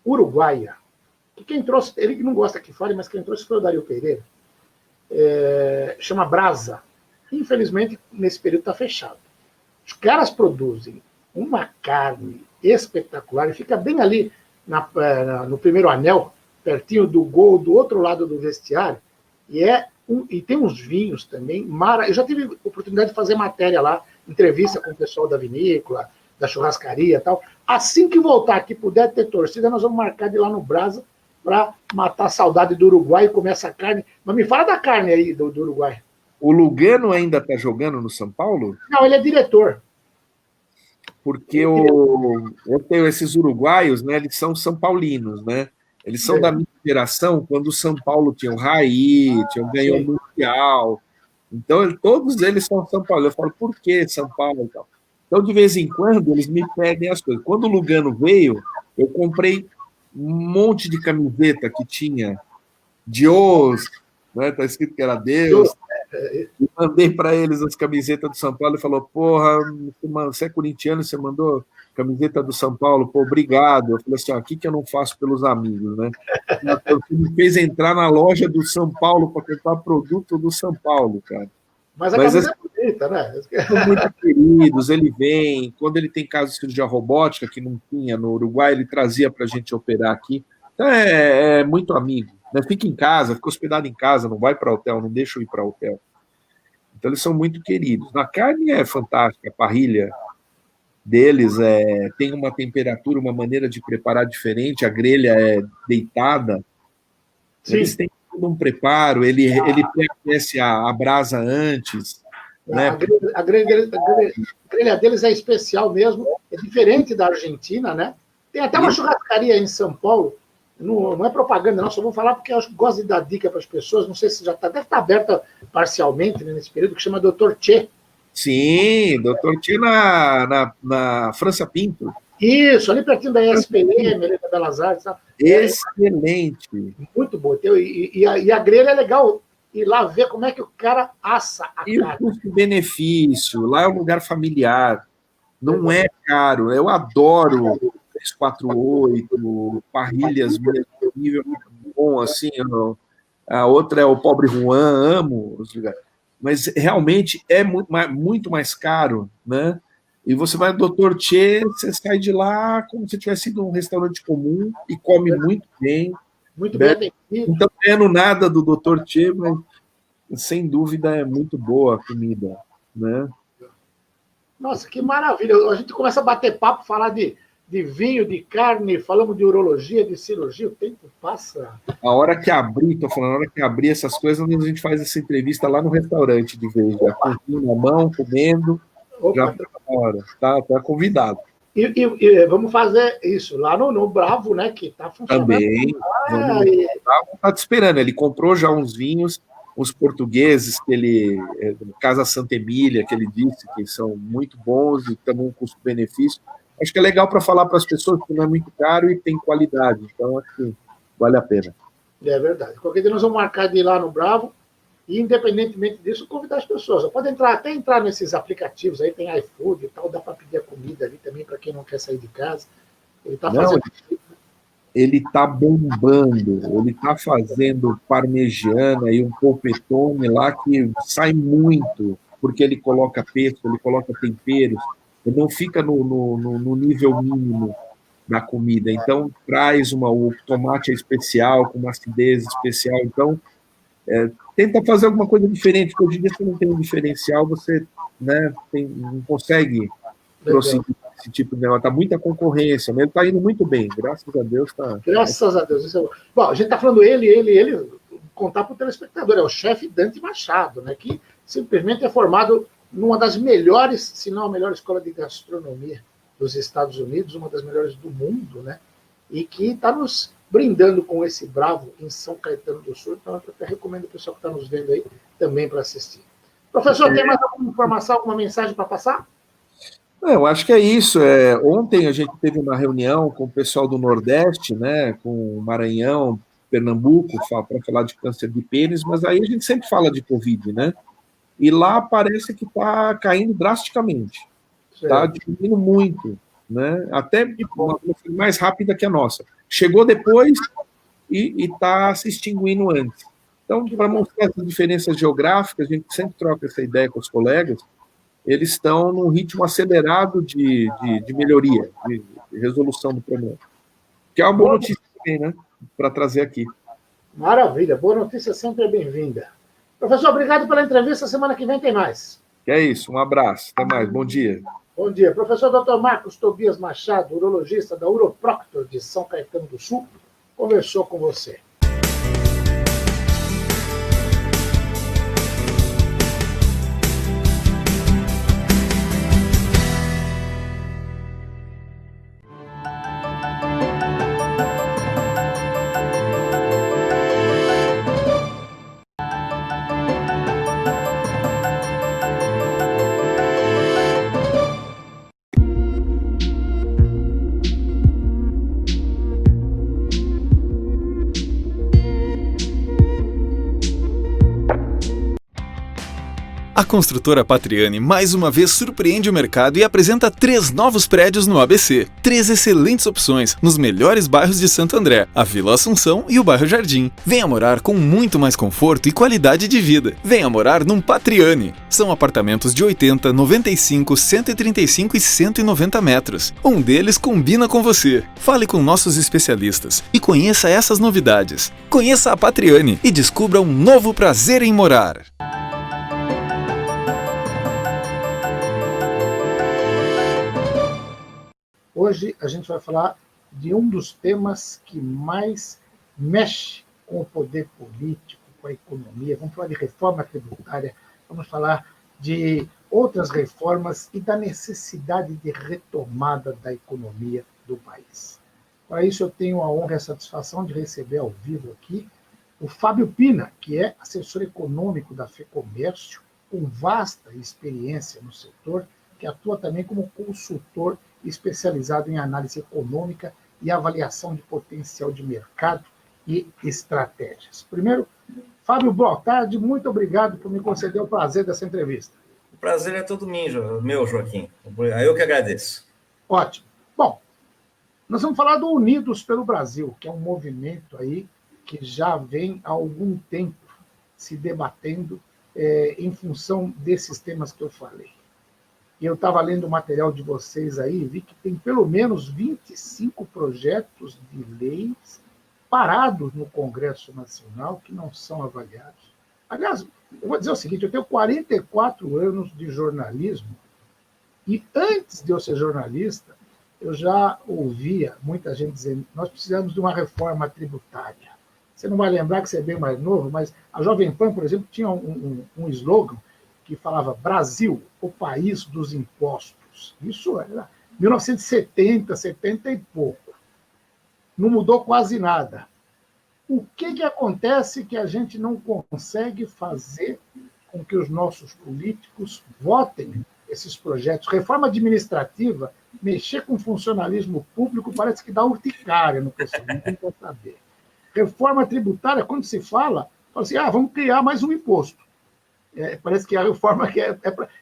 uruguaia, que quem trouxe, ele que não gosta que fale, mas quem trouxe foi o Dario Pereira, chama Brasa. Infelizmente, nesse período está fechado. Os caras produzem uma carne espetacular e fica bem ali no primeiro anel, pertinho do gol, do outro lado do vestiário, e tem uns vinhos também. Eu já tive oportunidade de fazer matéria lá, entrevista com o pessoal da vinícola, da churrascaria e tal. Assim que voltar, que puder ter torcida, nós vamos marcar de ir lá no Brasa para matar a saudade do Uruguai e comer essa carne. Mas me fala da carne aí do Uruguai.
O Lugano ainda está jogando no São Paulo?
Não, ele é diretor.
Porque eu tenho esses uruguaios, né? Eles são são paulinos, né? Eles são da minha geração, quando o São Paulo tinha o Raí, ganhou o Mundial. Então, todos eles são São Paulo. Eu falo, por que São Paulo? Então, de vez em quando, eles me pedem as coisas. Quando o Lugano veio, eu comprei um monte de camiseta que tinha Deus, né? Tá escrito que era Deus. E mandei para eles as camisetas do São Paulo e falou, porra, você é corintiano, você mandou camiseta do São Paulo, pô, obrigado. Eu falei assim, ó, o que eu não faço pelos amigos, né? Você me fez entrar na loja do São Paulo para comprar produto do São Paulo, cara.
Mas a camisa é bonita, né?
São muito queridos, ele vem, quando ele tem caso de cirurgia robótica, que não tinha no Uruguai, ele trazia para a gente operar aqui. Então é muito amigo. Né? Fica em casa, fica hospedado em casa, não vai para hotel, não deixa eu ir para hotel. Então eles são muito queridos. Na carne é fantástica, a parrilha deles tem uma temperatura, uma maneira de preparar diferente, a grelha é deitada. Sim. Eles têm todo um preparo, ele pré-aquece a brasa antes. Né?
A grelha deles é especial mesmo, é diferente da Argentina, né? Tem até uma churrascaria em São Paulo, não é propaganda, não, só vou falar porque eu gosto de dar dica para as pessoas, não sei se já deve estar aberta parcialmente, né, nesse período, que chama Dr. Tchê.
Sim, Dr. Tchê na França Pinto.
Isso, ali pertinho da ESPM, ali da Belas Artes.
Excelente.
Muito bom. E a grelha é legal ir lá ver como é que o cara assa a carne.
E o custo-benefício, lá é um lugar familiar, não é caro, eu adoro 348, parrilhas mesmo, nível muito bom, assim, a outra é o Pobre Juan, amo os lugares, mas realmente é muito mais caro, né? E você vai no Dr. Tchê, você sai de lá como se tivesse ido a um restaurante comum e come muito bem.
Muito bem.
Não estou ganhando nada do Dr. Tchê, mas sem dúvida é muito boa a comida, né?
Nossa, que maravilha! A gente começa a bater papo, falar de vinho, de carne, falamos de urologia, de cirurgia, o tempo passa.
A hora que abrir, estou falando, a hora que abrir essas coisas, a gente faz essa entrevista lá no restaurante de vez, já com vinho na mão, comendo, já tá na hora, tá convidado.
E vamos fazer isso lá no Bravo, né, que está funcionando.
Também, o Bravo está te esperando, ele comprou já uns vinhos, os portugueses, que ele, Casa Santa Emília, que ele disse que são muito bons e também um custo-benefício. Acho que é legal para falar para as pessoas que não é muito caro e tem qualidade, então acho que vale a pena.
É verdade. Qualquer dia nós vamos marcar de ir lá no Bravo e, independentemente disso, convidar as pessoas. Pode até entrar nesses aplicativos aí, tem iFood e tal, dá para pedir a comida ali também para quem não quer sair de casa. Ele está fazendo...
Ele está bombando, ele está fazendo parmegiana e um polpettone lá que sai muito, porque ele coloca pesto, ele coloca temperos, ele não fica no nível mínimo da comida, então traz o tomate especial, com uma acidez especial, então tenta fazer alguma coisa diferente, porque hoje em dia você não tem um diferencial, você não consegue prosseguir esse tipo de negócio, está muita concorrência, mas ele está indo muito bem, graças a Deus.
Graças a Deus. Isso é... Bom, a gente está falando ele, contar para o telespectador, é o chefe Dante Machado, né, que simplesmente é formado numa das melhores, se não a melhor escola de gastronomia dos Estados Unidos, uma das melhores do mundo, né, e que está nos brindando com esse Bravo em São Caetano do Sul, então eu até recomendo o pessoal que está nos vendo aí também para assistir. Professor, tem mais alguma informação, alguma mensagem para passar?
Eu acho que é isso. Ontem a gente teve uma reunião com o pessoal do Nordeste, né, com o Maranhão, Pernambuco, para falar de câncer de pênis, mas aí a gente sempre fala de Covid, né? E lá parece que está caindo drasticamente, está diminuindo muito, né? Até uma coisa mais rápida que a nossa. Chegou depois e está se extinguindo antes. Então, para mostrar essas diferenças geográficas, a gente sempre troca essa ideia com os colegas. Eles estão num ritmo acelerado de melhoria, de resolução do problema. Que é uma boa notícia também, né? Para trazer aqui.
Maravilha, boa notícia sempre é bem-vinda. Professor, obrigado pela entrevista, semana que vem tem mais.
É isso, um abraço, até mais, bom dia.
Bom dia. Professor Dr. Marcos Tobias Machado, urologista da Uroproctor de São Caetano do Sul, conversou com você.
A construtora Patriani mais uma vez surpreende o mercado e apresenta 3 novos prédios no ABC. 3 excelentes opções nos melhores bairros de Santo André, a Vila Assunção e o bairro Jardim. Venha morar com muito mais conforto e qualidade de vida. Venha morar num Patriani. São apartamentos de 80, 95, 135 e 190 metros. Um deles combina com você. Fale com nossos especialistas e conheça essas novidades. Conheça a Patriani e descubra um novo prazer em morar.
Hoje a gente vai falar de um dos temas que mais mexe com o poder político, com a economia. Vamos falar de reforma tributária, vamos falar de outras reformas e da necessidade de retomada da economia do país. Para isso, eu tenho a honra e a satisfação de receber ao vivo aqui o Fábio Pina, que é assessor econômico da FEComércio, com vasta experiência no setor, que atua também como consultor especializado em análise econômica e avaliação de potencial de mercado e estratégias. Primeiro, Fábio, boa tarde, muito obrigado por me conceder o prazer dessa entrevista.
O prazer é todo meu, Joaquim. Eu que agradeço.
Ótimo. Bom, nós vamos falar do Unidos pelo Brasil, que é um movimento aí que já vem há algum tempo se debatendo em função desses temas que eu falei. Eu estava lendo o material de vocês aí e vi que tem pelo menos 25 projetos de leis parados no Congresso Nacional que não são avaliados. Aliás, eu vou dizer o seguinte, eu tenho 44 anos de jornalismo e antes de eu ser jornalista, eu já ouvia muita gente dizendo nós precisamos de uma reforma tributária. Você não vai lembrar que você é bem mais novo, mas a Jovem Pan, por exemplo, tinha um slogan que falava Brasil, o país dos impostos. Isso era 1970, 70 e pouco. Não mudou quase nada. O que acontece que a gente não consegue fazer com que os nossos políticos votem esses projetos? Reforma administrativa, mexer com funcionalismo público parece que dá urticária no pessoal, ninguém quer saber. Reforma tributária, quando se fala assim, vamos criar mais um imposto. Parece que a reforma que é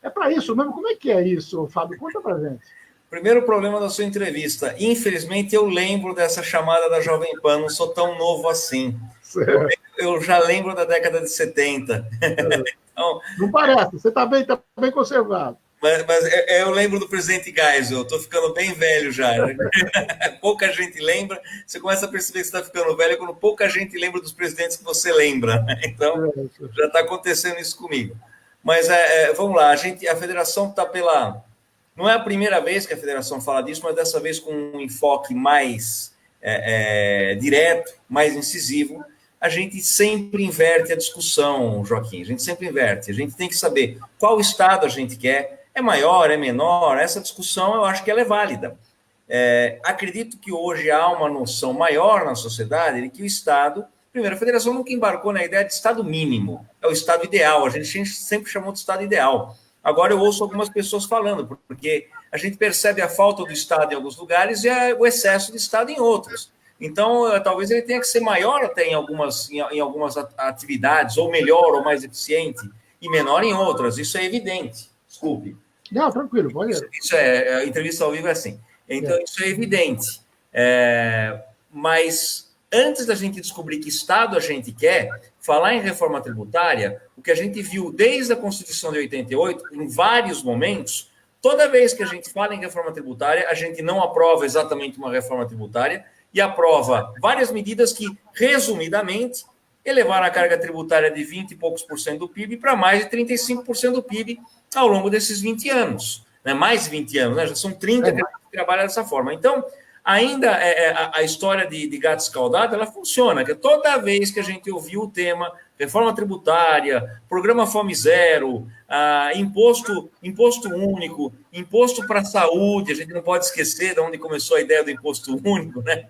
para isso mesmo. Como é que é isso, Fábio? Conta para a gente.
Primeiro problema da sua entrevista. Infelizmente, eu lembro dessa chamada da Jovem Pan, não sou tão novo assim. Eu já lembro da década de 70. Então,
não parece, você está bem conservado.
Mas eu lembro do presidente Geisel, eu estou ficando bem velho já. Pouca gente lembra, você começa a perceber que você está ficando velho quando pouca gente lembra dos presidentes que você lembra. Então, já está acontecendo isso comigo. Mas vamos lá, a federação está pela... Não é a primeira vez que a federação fala disso, mas dessa vez com um enfoque mais direto, mais incisivo. A gente sempre inverte a discussão, Joaquim, a gente sempre inverte. A gente tem que saber qual estado a gente quer, é maior, é menor, essa discussão eu acho que ela é válida. Acredito que hoje há uma noção maior na sociedade de que o Estado, primeiro, a federação nunca embarcou na ideia de Estado mínimo, é o Estado ideal, a gente sempre chamou de Estado ideal. Agora eu ouço algumas pessoas falando, porque a gente percebe a falta do Estado em alguns lugares e o excesso de Estado em outros. Então, talvez ele tenha que ser maior até em algumas atividades, ou melhor, ou mais eficiente, e menor em outras, isso é evidente. Desculpe.
Não, tranquilo, pode ir.
Isso a entrevista ao vivo é assim. Então, isso é evidente. Mas, antes da gente descobrir que Estado a gente quer, falar em reforma tributária, o que a gente viu desde a Constituição de 88, em vários momentos, toda vez que a gente fala em reforma tributária, a gente não aprova exatamente uma reforma tributária e aprova várias medidas que, resumidamente, elevaram a carga tributária de 20 e poucos por cento do PIB para mais de 35% do PIB ao longo desses 20 anos. Né? Mais de 20 anos, né? Já são 30 que trabalham dessa forma. Então, ainda a história de gato escaldado, ela funciona, que toda vez que a gente ouviu o tema reforma tributária, programa Fome Zero, imposto único, imposto para a saúde, a gente não pode esquecer de onde começou a ideia do imposto único, né?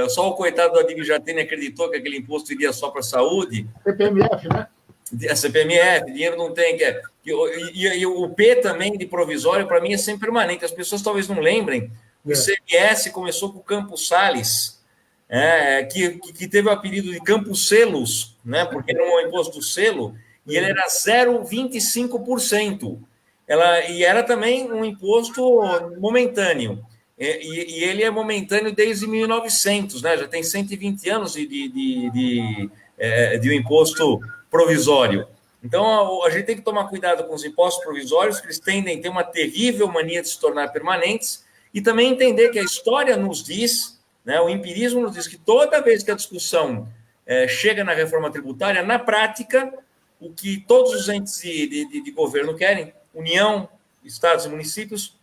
Só o coitado do Adib Jatene acreditou que aquele imposto iria só para a saúde.
CPMF, né?
A CPMF, dinheiro não tem. E o P também de provisório, para mim, é sempre permanente. As pessoas talvez não lembrem. O ICMS começou com o Campos Salles, que teve o apelido de Campos Selos, né? Porque era um imposto selo. e ele era 0,25%. E era também um imposto momentâneo. E ele é momentâneo desde 1900, né? Já tem 120 anos de um imposto provisório. Então, a gente tem que tomar cuidado com os impostos provisórios, que eles tendem a ter uma terrível mania de se tornar permanentes, e também entender que a história nos diz, né, o empirismo nos diz que toda vez que a discussão chega na reforma tributária, na prática, o que todos os entes de governo querem, União, estados e municípios,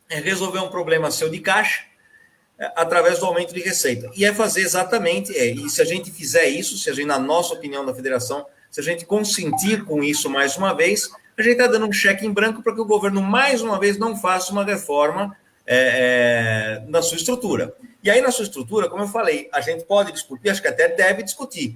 é resolver um problema seu de caixa através do aumento de receita. E é fazer exatamente, e se a gente fizer isso, se a gente, na nossa opinião da federação, se a gente consentir com isso mais uma vez, a gente está dando um cheque em branco para que o governo, mais uma vez, não faça uma reforma na sua estrutura. E aí, na sua estrutura, como eu falei, a gente pode discutir, acho que até deve discutir.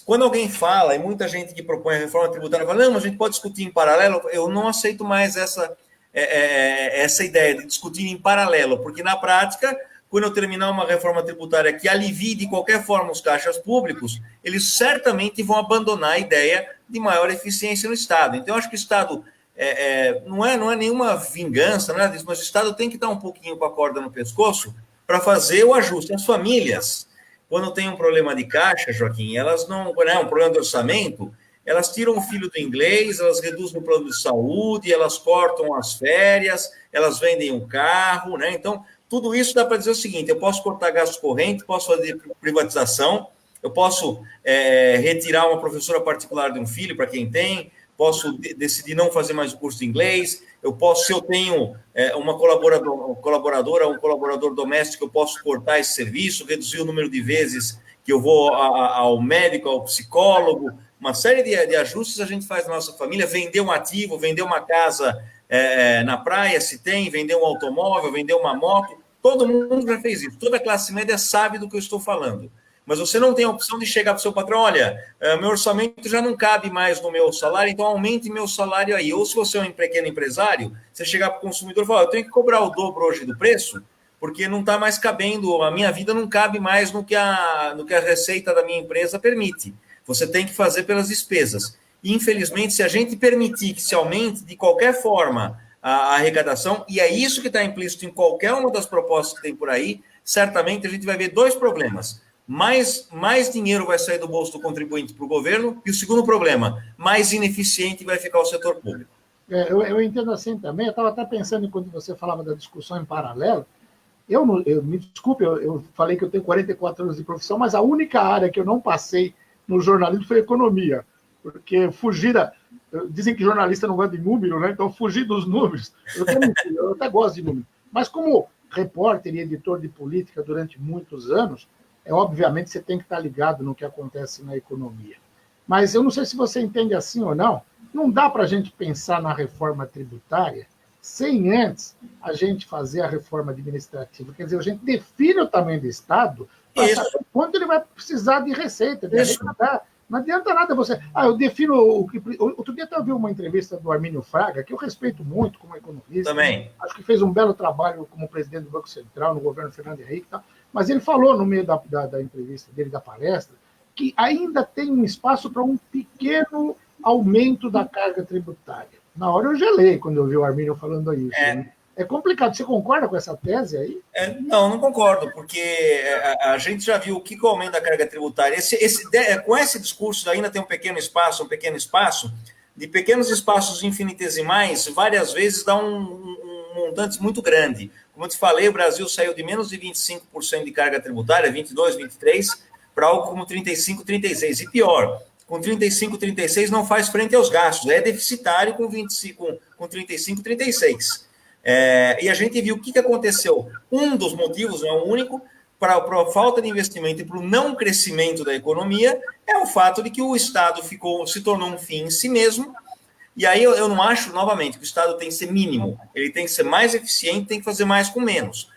Quando alguém fala, e muita gente que propõe a reforma tributária fala, não, mas a gente pode discutir em paralelo, eu não aceito mais essa ideia de discutir em paralelo, porque na prática, quando eu terminar uma reforma tributária que alivie de qualquer forma os caixas públicos, eles certamente vão abandonar a ideia de maior eficiência no Estado. Então, eu acho que o Estado não é nenhuma vingança, nada disso, mas o Estado tem que dar um pouquinho com a corda no pescoço para fazer o ajuste. As famílias, quando tem um problema de caixa, Joaquim, elas não, um problema de orçamento, elas tiram o filho do inglês, elas reduzem o plano de saúde, elas cortam as férias, elas vendem um carro, né? Então, tudo isso dá para dizer o seguinte, eu posso cortar gastos correntes, posso fazer privatização, eu posso retirar uma professora particular de um filho para quem tem, posso decidir não fazer mais o curso de inglês, eu posso, se eu tenho uma colaboradora, um colaborador doméstico, eu posso cortar esse serviço, reduzir o número de vezes que eu vou ao médico, ao psicólogo, uma série de ajustes a gente faz na nossa família, vender um ativo, vender uma casa na praia, se tem, vender um automóvel, vender uma moto, todo mundo já fez isso, toda a classe média sabe do que eu estou falando. Mas você não tem a opção de chegar para o seu patrão, olha, meu orçamento já não cabe mais no meu salário, então aumente meu salário aí. Ou se você é um pequeno empresário, você chegar para o consumidor e falar, eu tenho que cobrar o dobro hoje do preço, porque não está mais cabendo, a minha vida não cabe mais no que a receita da minha empresa permite. Você tem que fazer pelas despesas. E, infelizmente, se a gente permitir que se aumente de qualquer forma a arrecadação, e é isso que está implícito em qualquer uma das propostas que tem por aí, certamente a gente vai ver dois problemas. Mais dinheiro vai sair do bolso do contribuinte para o governo, e o segundo problema, mais ineficiente vai ficar o setor público.
Eu entendo assim também, eu estava até pensando quando você falava da discussão em paralelo, me desculpe, eu falei que eu tenho 44 anos de profissão, mas a única área que eu não passei no jornalismo foi economia, porque dizem que jornalista não gosta de número, né? Então fugir dos números, eu até gosto de números, mas como repórter e editor de política durante muitos anos, obviamente você tem que estar ligado no que acontece na economia. Mas eu não sei se você entende assim ou não, não dá para a gente pensar na reforma tributária sem antes a gente fazer a reforma administrativa. Quer dizer, a gente define o tamanho do Estado para saber quanto ele vai precisar de receita, de arrecadar. Não adianta nada você... eu defino o que... Outro dia eu vi uma entrevista do Armínio Fraga, que eu respeito muito como economista.
Também.
Acho que fez um belo trabalho como presidente do Banco Central, no governo Fernando Henrique e tal. Mas ele falou no meio da entrevista dele, da palestra, que ainda tem um espaço para um pequeno aumento da carga tributária. Na hora eu gelei quando eu vi o Armínio falando isso. Né? É complicado. Você concorda com essa tese aí?
Não concordo, porque a gente já viu o que o aumento da carga tributária... com esse discurso ainda tem um pequeno espaço, de pequenos espaços infinitesimais, várias vezes dá um montante muito grande. Como eu te falei, o Brasil saiu de menos de 25% de carga tributária, 22%, 23%, para algo como 35%, 36%. E pior, com 35%, 36% não faz frente aos gastos, é deficitário com 35%, 36%. E a gente viu o que aconteceu. Um dos motivos, não é o único, para a falta de investimento e para o não crescimento da economia é o fato de que o Estado se tornou um fim em si mesmo. E aí eu não acho, novamente, que o Estado tem que ser mínimo, ele tem que ser mais eficiente, tem que fazer mais com menos.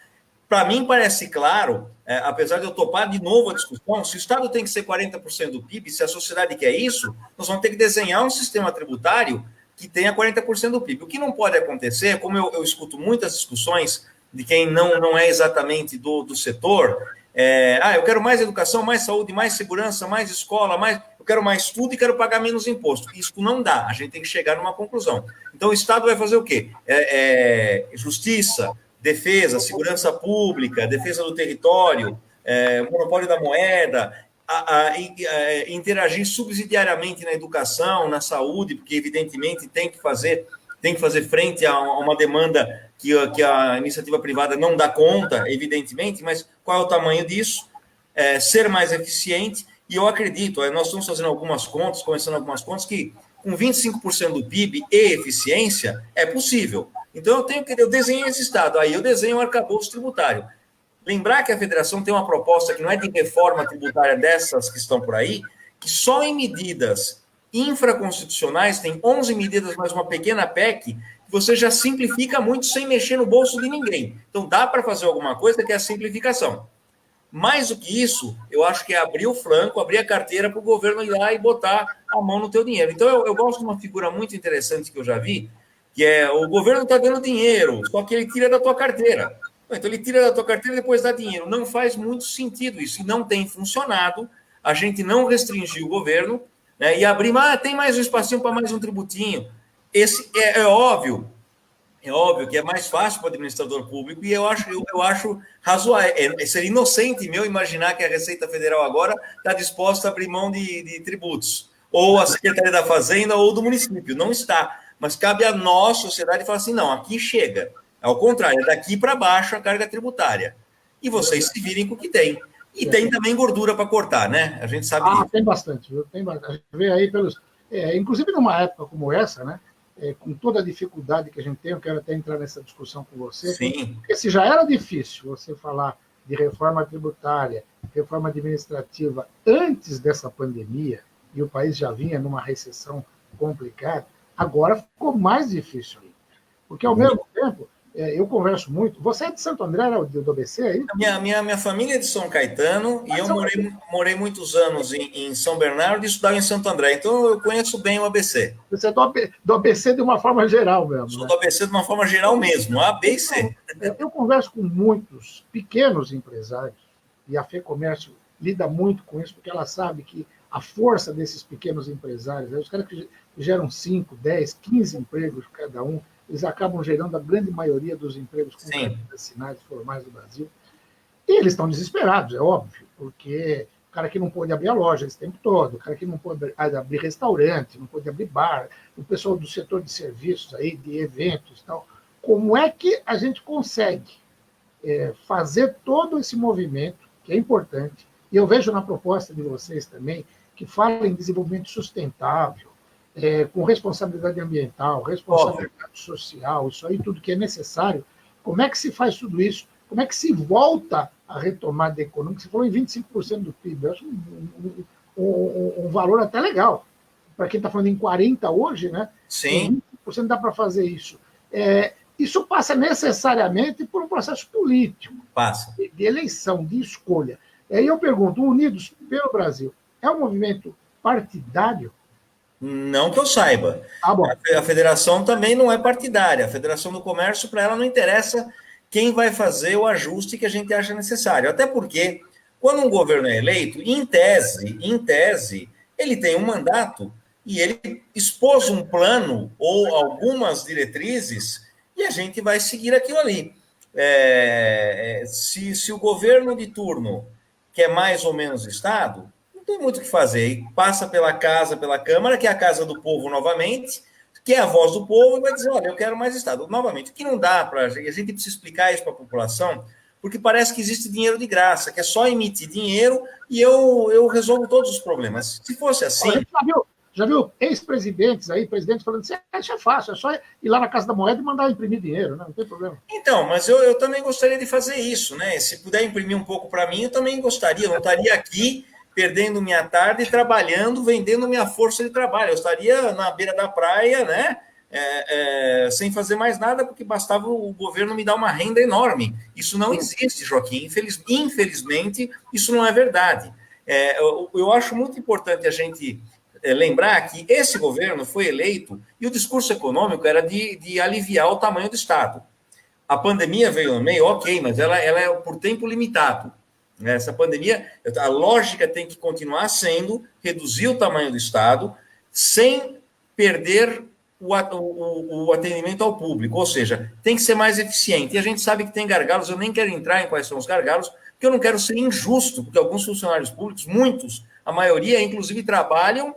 Para mim parece claro, apesar de eu topar de novo a discussão, se o Estado tem que ser 40% do PIB, se a sociedade quer isso, nós vamos ter que desenhar um sistema tributário que tenha 40% do PIB. O que não pode acontecer, como eu escuto muitas discussões de quem não é exatamente do setor, eu quero mais educação, mais saúde, mais segurança, mais escola, quero mais tudo e quero pagar menos imposto. Isso não dá, a gente tem que chegar numa conclusão. Então, o Estado vai fazer o quê? Justiça, defesa, segurança pública, defesa do território, monopólio da moeda, interagir subsidiariamente na educação, na saúde, porque, evidentemente, tem que fazer frente a uma demanda que a iniciativa privada não dá conta, evidentemente, mas qual é o tamanho disso? Ser mais eficiente, e eu acredito, nós estamos fazendo algumas contas, começando algumas contas, que com 25% do PIB e eficiência é possível. Então, eu desenho esse Estado, aí eu desenho o arcabouço tributário. Lembrar que a federação tem uma proposta que não é de reforma tributária dessas que estão por aí, que só em medidas infraconstitucionais, tem 11 medidas mais uma pequena PEC, que você já simplifica muito sem mexer no bolso de ninguém. Então, dá para fazer alguma coisa que é a simplificação. Mais do que isso, eu acho que é abrir o flanco, abrir a carteira para o governo ir lá e botar a mão no teu dinheiro. Então, eu gosto de uma figura muito interessante que eu já vi, que é o governo está dando dinheiro, só que ele tira da tua carteira. Então, ele tira da tua carteira e depois dá dinheiro. Não faz muito sentido isso, e não tem funcionado. A gente não restringiu o governo, né, e abrir, tem mais um espacinho para mais um tributinho. Esse é óbvio. É óbvio que é mais fácil para o administrador público, e eu acho razoável. Seria inocente meu imaginar que a Receita Federal agora está disposta a abrir mão de tributos, ou a Secretaria da Fazenda, ou do município. Não está. Mas cabe a nós, sociedade, falar assim, não, aqui chega. Ao contrário, é daqui para baixo a carga tributária. E vocês se virem com o que tem. E tem também gordura para cortar, né? A gente sabe disso.
Tem bastante, viu? Tem bastante. A gente vê aí inclusive numa época como essa, né? Com toda a dificuldade que a gente tem, eu quero até entrar nessa discussão com você.
Sim.
Porque se já era difícil você falar de reforma tributária, reforma administrativa antes dessa pandemia, e o país já vinha numa recessão complicada, agora ficou mais difícil ainda. Porque, ao mesmo tempo, eu converso muito. Você é de Santo André, era do ABC aí?
Minha família é de São Caetano, e eu morei muitos anos em São Bernardo e estudava em Santo André. Então, eu conheço bem o ABC.
Você é do ABC de uma forma geral mesmo.
Sou do ABC de uma forma geral mesmo, A, B e C.
Eu converso com muitos pequenos empresários, e a FEComércio lida muito com isso, porque ela sabe que a força desses pequenos empresários, os caras que geram 5, 10, 15 empregos cada um, eles acabam gerando a grande maioria dos empregos com carteiras assinais formais do Brasil. E eles estão desesperados, é óbvio, porque o cara que não pode abrir a loja esse tempo todo, o cara que não pode abrir restaurante, não pode abrir bar, o pessoal do setor de serviços, aí, de eventos e tal. Como é que a gente consegue fazer todo esse movimento, que é importante, e eu vejo na proposta de vocês também, que fala em desenvolvimento sustentável, com responsabilidade ambiental, responsabilidade social, isso aí tudo que é necessário. Como é que se faz tudo isso? Como é que se volta a retomada econômica? Você falou em 25% do PIB, eu acho um valor até legal. Para quem está falando em 40% hoje, né?
Sim.
25% dá para fazer isso. Isso passa necessariamente por um processo político.
Passa.
De eleição, de escolha. E aí eu pergunto, Unidos pelo Brasil é um movimento partidário?
Não que eu saiba. A federação também não é partidária. A Federação do Comércio, para ela, não interessa quem vai fazer o ajuste que a gente acha necessário. Até porque, quando um governo é eleito, em tese, ele tem um mandato e ele expôs um plano ou algumas diretrizes e a gente vai seguir aquilo ali. Se o governo de turno quer mais ou menos Estado, não tem muito o que fazer. E passa pela Câmara, que é a casa do povo novamente, que é a voz do povo, e vai dizer, olha, eu quero mais Estado. Novamente, o que não dá para a gente precisa explicar isso para a população, porque parece que existe dinheiro de graça, que é só emitir dinheiro e eu resolvo todos os problemas. Se fosse assim...
Já viu ex-presidentes aí, presidentes falando assim, isso é fácil, é só ir lá na Casa da Moeda e mandar imprimir dinheiro, né? Não tem problema.
Então, mas eu também gostaria de fazer isso, né? Se puder imprimir um pouco para mim, eu também gostaria. Eu não estaria aqui perdendo minha tarde, trabalhando, vendendo minha força de trabalho. Eu estaria na beira da praia, né? Sem fazer mais nada, porque bastava o governo me dar uma renda enorme. Isso não existe, Joaquim. Infelizmente, isso não é verdade. Eu acho muito importante a gente lembrar que esse governo foi eleito e o discurso econômico era de aliviar o tamanho do Estado. A pandemia veio no meio, ok, mas ela é por tempo limitado. Essa pandemia, a lógica tem que continuar sendo reduzir o tamanho do Estado sem perder o atendimento ao público, ou seja, tem que ser mais eficiente. E a gente sabe que tem gargalos, eu nem quero entrar em quais são os gargalos, porque eu não quero ser injusto, porque alguns funcionários públicos, muitos, a maioria, inclusive, trabalham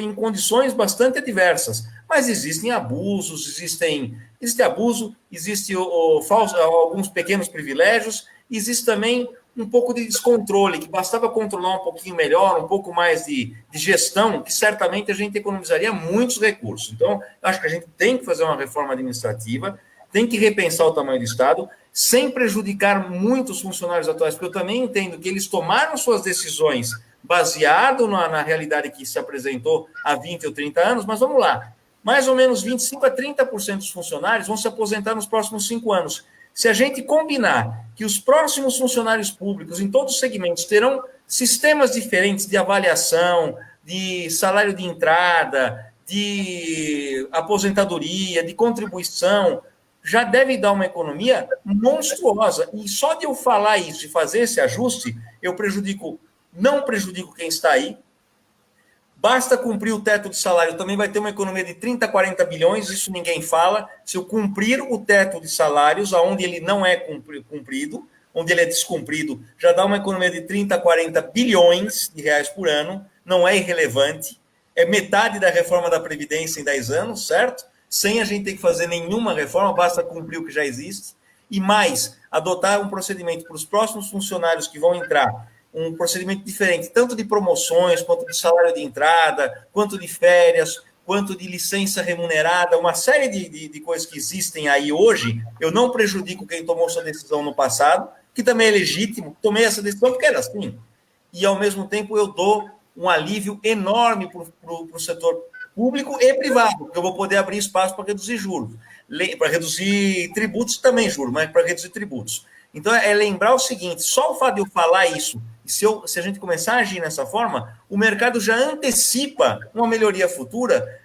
em condições bastante adversas, mas existem abusos, existe abuso, existe alguns pequenos privilégios, existe também um pouco de descontrole, que bastava controlar um pouquinho melhor, um pouco mais de gestão, que certamente a gente economizaria muitos recursos. Então, acho que a gente tem que fazer uma reforma administrativa, tem que repensar o tamanho do Estado, sem prejudicar muito os funcionários atuais, porque eu também entendo que eles tomaram suas decisões baseado na realidade que se apresentou há 20 ou 30 anos, mas vamos lá, mais ou menos 25% a 30% dos funcionários vão se aposentar nos próximos 5 anos. Se a gente combinar que os próximos funcionários públicos, em todos os segmentos, terão sistemas diferentes de avaliação, de salário de entrada, de aposentadoria, de contribuição, já deve dar uma economia monstruosa. E só de eu falar isso e fazer esse ajuste, não prejudico quem está aí. Basta cumprir o teto de salário, também vai ter uma economia de 30, 40 bilhões, isso ninguém fala. Se eu cumprir o teto de salários, onde ele não é cumprido, onde ele é descumprido, já dá uma economia de 30, 40 bilhões de reais por ano, não é irrelevante. É metade da reforma da Previdência em 10 anos, certo? Sem a gente ter que fazer nenhuma reforma, basta cumprir o que já existe. E mais, adotar um procedimento para os próximos funcionários que vão entrar, um procedimento diferente, tanto de promoções, quanto de salário de entrada, quanto de férias, quanto de licença remunerada, uma série de coisas que existem aí hoje. Eu não prejudico quem tomou sua decisão no passado, que também é legítimo, tomei essa decisão porque era assim. E, ao mesmo tempo, eu dou um alívio enorme para o setor público e privado, porque eu vou poder abrir espaço para reduzir juros, para reduzir tributos também, juros, mas para reduzir tributos. Então, é lembrar o seguinte, só o fato de eu falar isso, se a gente começar a agir nessa forma, o mercado já antecipa uma melhoria futura,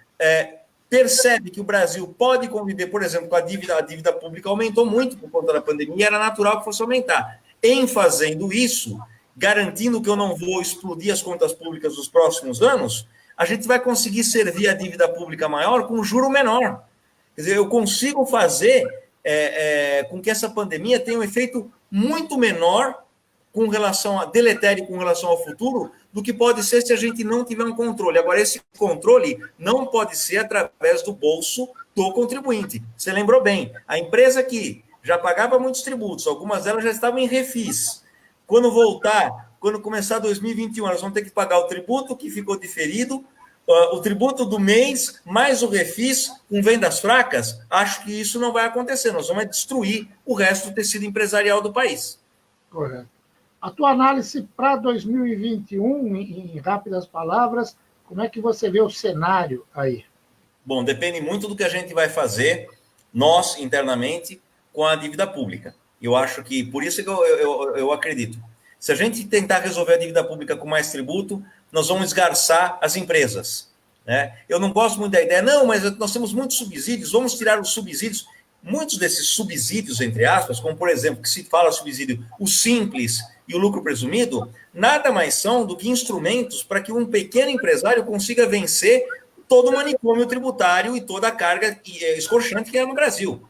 percebe que o Brasil pode conviver, por exemplo, com a dívida pública aumentou muito por conta da pandemia, era natural que fosse aumentar. Em fazendo isso, garantindo que eu não vou explodir as contas públicas nos próximos anos, a gente vai conseguir servir a dívida pública maior com juro menor. Quer dizer, eu consigo fazer com que essa pandemia tenha um efeito muito menor com relação a deletério com relação ao futuro do que pode ser se a gente não tiver um controle. Agora, esse controle não pode ser através do bolso do contribuinte. Você lembrou bem, a empresa que já pagava muitos tributos, algumas delas já estavam em refis. Quando começar 2021, elas vão ter que pagar o tributo que ficou diferido, o tributo do mês, mais o refis com vendas fracas. Acho que isso não vai acontecer. Nós vamos destruir o resto do tecido empresarial do país.
Correto. A tua análise para 2021, em rápidas palavras, como é que você vê o cenário aí?
Bom, depende muito do que a gente vai fazer, nós, internamente, com a dívida pública. Eu acho que, por isso que eu acredito, se a gente tentar resolver a dívida pública com mais tributo, nós vamos esgarçar as empresas. Né? Eu não gosto muito da ideia, não, mas nós temos muitos subsídios, vamos tirar os subsídios. Muitos desses subsídios, entre aspas, como, por exemplo, que se fala subsídio, o simples e o lucro presumido, nada mais são do que instrumentos para que um pequeno empresário consiga vencer todo o manicômio tributário e toda a carga escorchante que é no Brasil.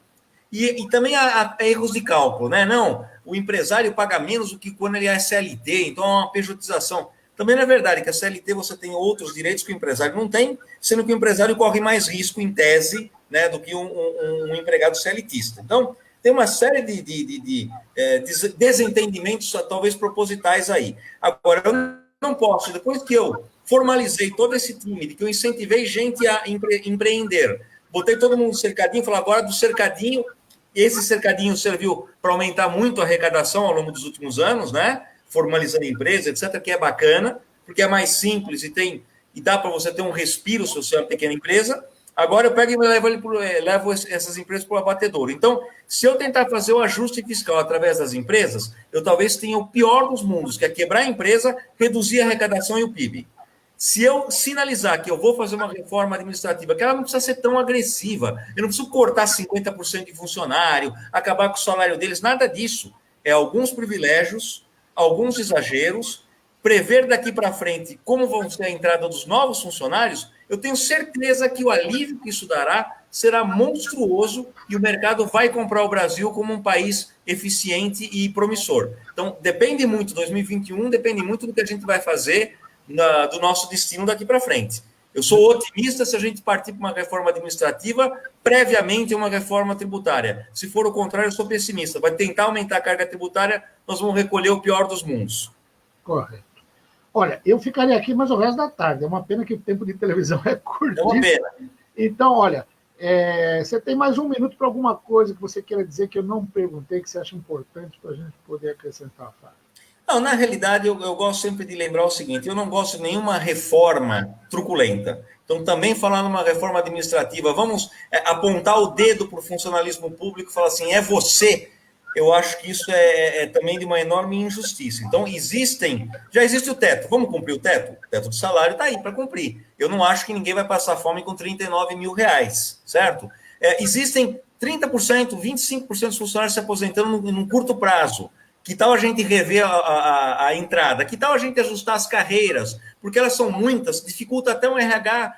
E também há erros de cálculo, né? Não, o empresário paga menos do que quando ele é CLT, então é uma pejotização. Também não é verdade que a CLT você tem outros direitos que o empresário não tem, sendo que o empresário corre mais risco, em tese, né, do que um empregado CLTista. Então, tem uma série de desentendimentos, talvez propositais aí. Agora, eu não posso, depois que eu formalizei todo esse time, que eu incentivei gente a empreender, botei todo mundo no cercadinho, falei agora do cercadinho, esse cercadinho serviu para aumentar muito a arrecadação ao longo dos últimos anos, né? Formalizando empresa, etc., que é bacana, porque é mais simples e dá para você ter um respiro se você é uma pequena empresa. Agora eu pego e levo essas empresas para o abatedouro. Então, se eu tentar fazer o ajuste fiscal através das empresas, eu talvez tenha o pior dos mundos, que é quebrar a empresa, reduzir a arrecadação e o PIB. Se eu sinalizar que eu vou fazer uma reforma administrativa, que ela não precisa ser tão agressiva, eu não preciso cortar 50% de funcionário, acabar com o salário deles, nada disso. É alguns privilégios, alguns exageros, prever daqui para frente como vão ser a entrada dos novos funcionários, eu tenho certeza que o alívio que isso dará será monstruoso e o mercado vai comprar o Brasil como um país eficiente e promissor. Então, depende muito, 2021 depende muito do que a gente vai fazer do nosso destino daqui para frente. Eu sou otimista se a gente partir para uma reforma administrativa, previamente uma reforma tributária. Se for o contrário, eu sou pessimista. Vai tentar aumentar a carga tributária, nós vamos recolher o pior dos mundos.
Correto. Olha, eu ficaria aqui mais o resto da tarde. É uma pena que o tempo de televisão é curto.
É uma pena.
Então, olha, você tem mais um minuto para alguma coisa que você queira dizer que eu não perguntei, que você acha importante para a gente poder acrescentar a fala?
Não, na realidade, eu gosto sempre de lembrar o seguinte, eu não gosto de nenhuma reforma truculenta. Então, também falar numa reforma administrativa, vamos apontar o dedo para o funcionalismo público e falar assim, é você. Eu acho que isso é também de uma enorme injustiça. Então, já existe o teto. Vamos cumprir o teto? O teto do salário está aí para cumprir. Eu não acho que ninguém vai passar fome com 39 mil reais, certo? Existem 30%, 25% dos funcionários se aposentando num curto prazo. Que tal a gente rever a entrada? Que tal a gente ajustar as carreiras? Porque elas são muitas, dificulta até um RH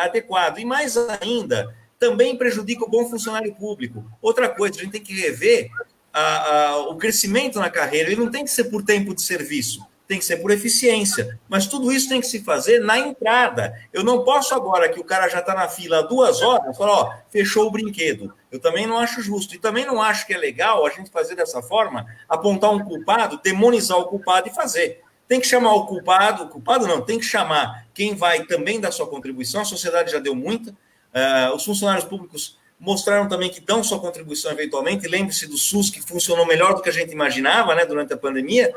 adequado. E mais ainda, também prejudica o bom funcionário público. Outra coisa, a gente tem que rever o crescimento na carreira. Ele não tem que ser por tempo de serviço, tem que ser por eficiência. Mas tudo isso tem que se fazer na entrada. Eu não posso agora que o cara já está na fila há 2 horas, falar, fechou o brinquedo. Eu também não acho justo. E também não acho que é legal a gente fazer dessa forma, apontar um culpado, demonizar o culpado e fazer. Tem que chamar o culpado não, tem que chamar quem vai também dar sua contribuição, a sociedade já deu muita, os funcionários públicos mostraram também que dão sua contribuição eventualmente, lembre-se do SUS, que funcionou melhor do que a gente imaginava, né, durante a pandemia,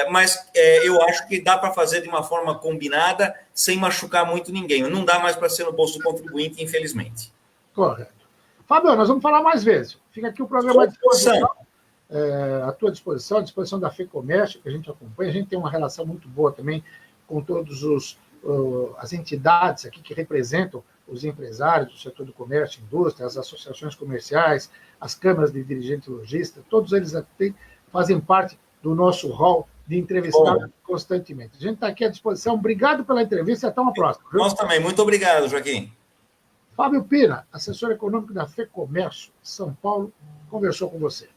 mas eu acho que dá para fazer de uma forma combinada, sem machucar muito ninguém. Não dá mais para ser no bolso do contribuinte, infelizmente.
Correto. Fábio, nós vamos falar mais vezes. Fica aqui o programa à disposição. À tua disposição, à disposição da FEComércio, que a gente acompanha. A gente tem uma relação muito boa também com todas as entidades aqui que representam os empresários do setor do comércio, indústria, as associações comerciais, as câmaras de dirigentes lojistas, todos eles aqui fazem parte do nosso hall de entrevistados constantemente. A gente está aqui à disposição. Obrigado pela entrevista e até uma próxima. Viu?
Nós também. Muito obrigado, Joaquim.
Fábio Pina, assessor econômico da FEComércio São Paulo, conversou com você.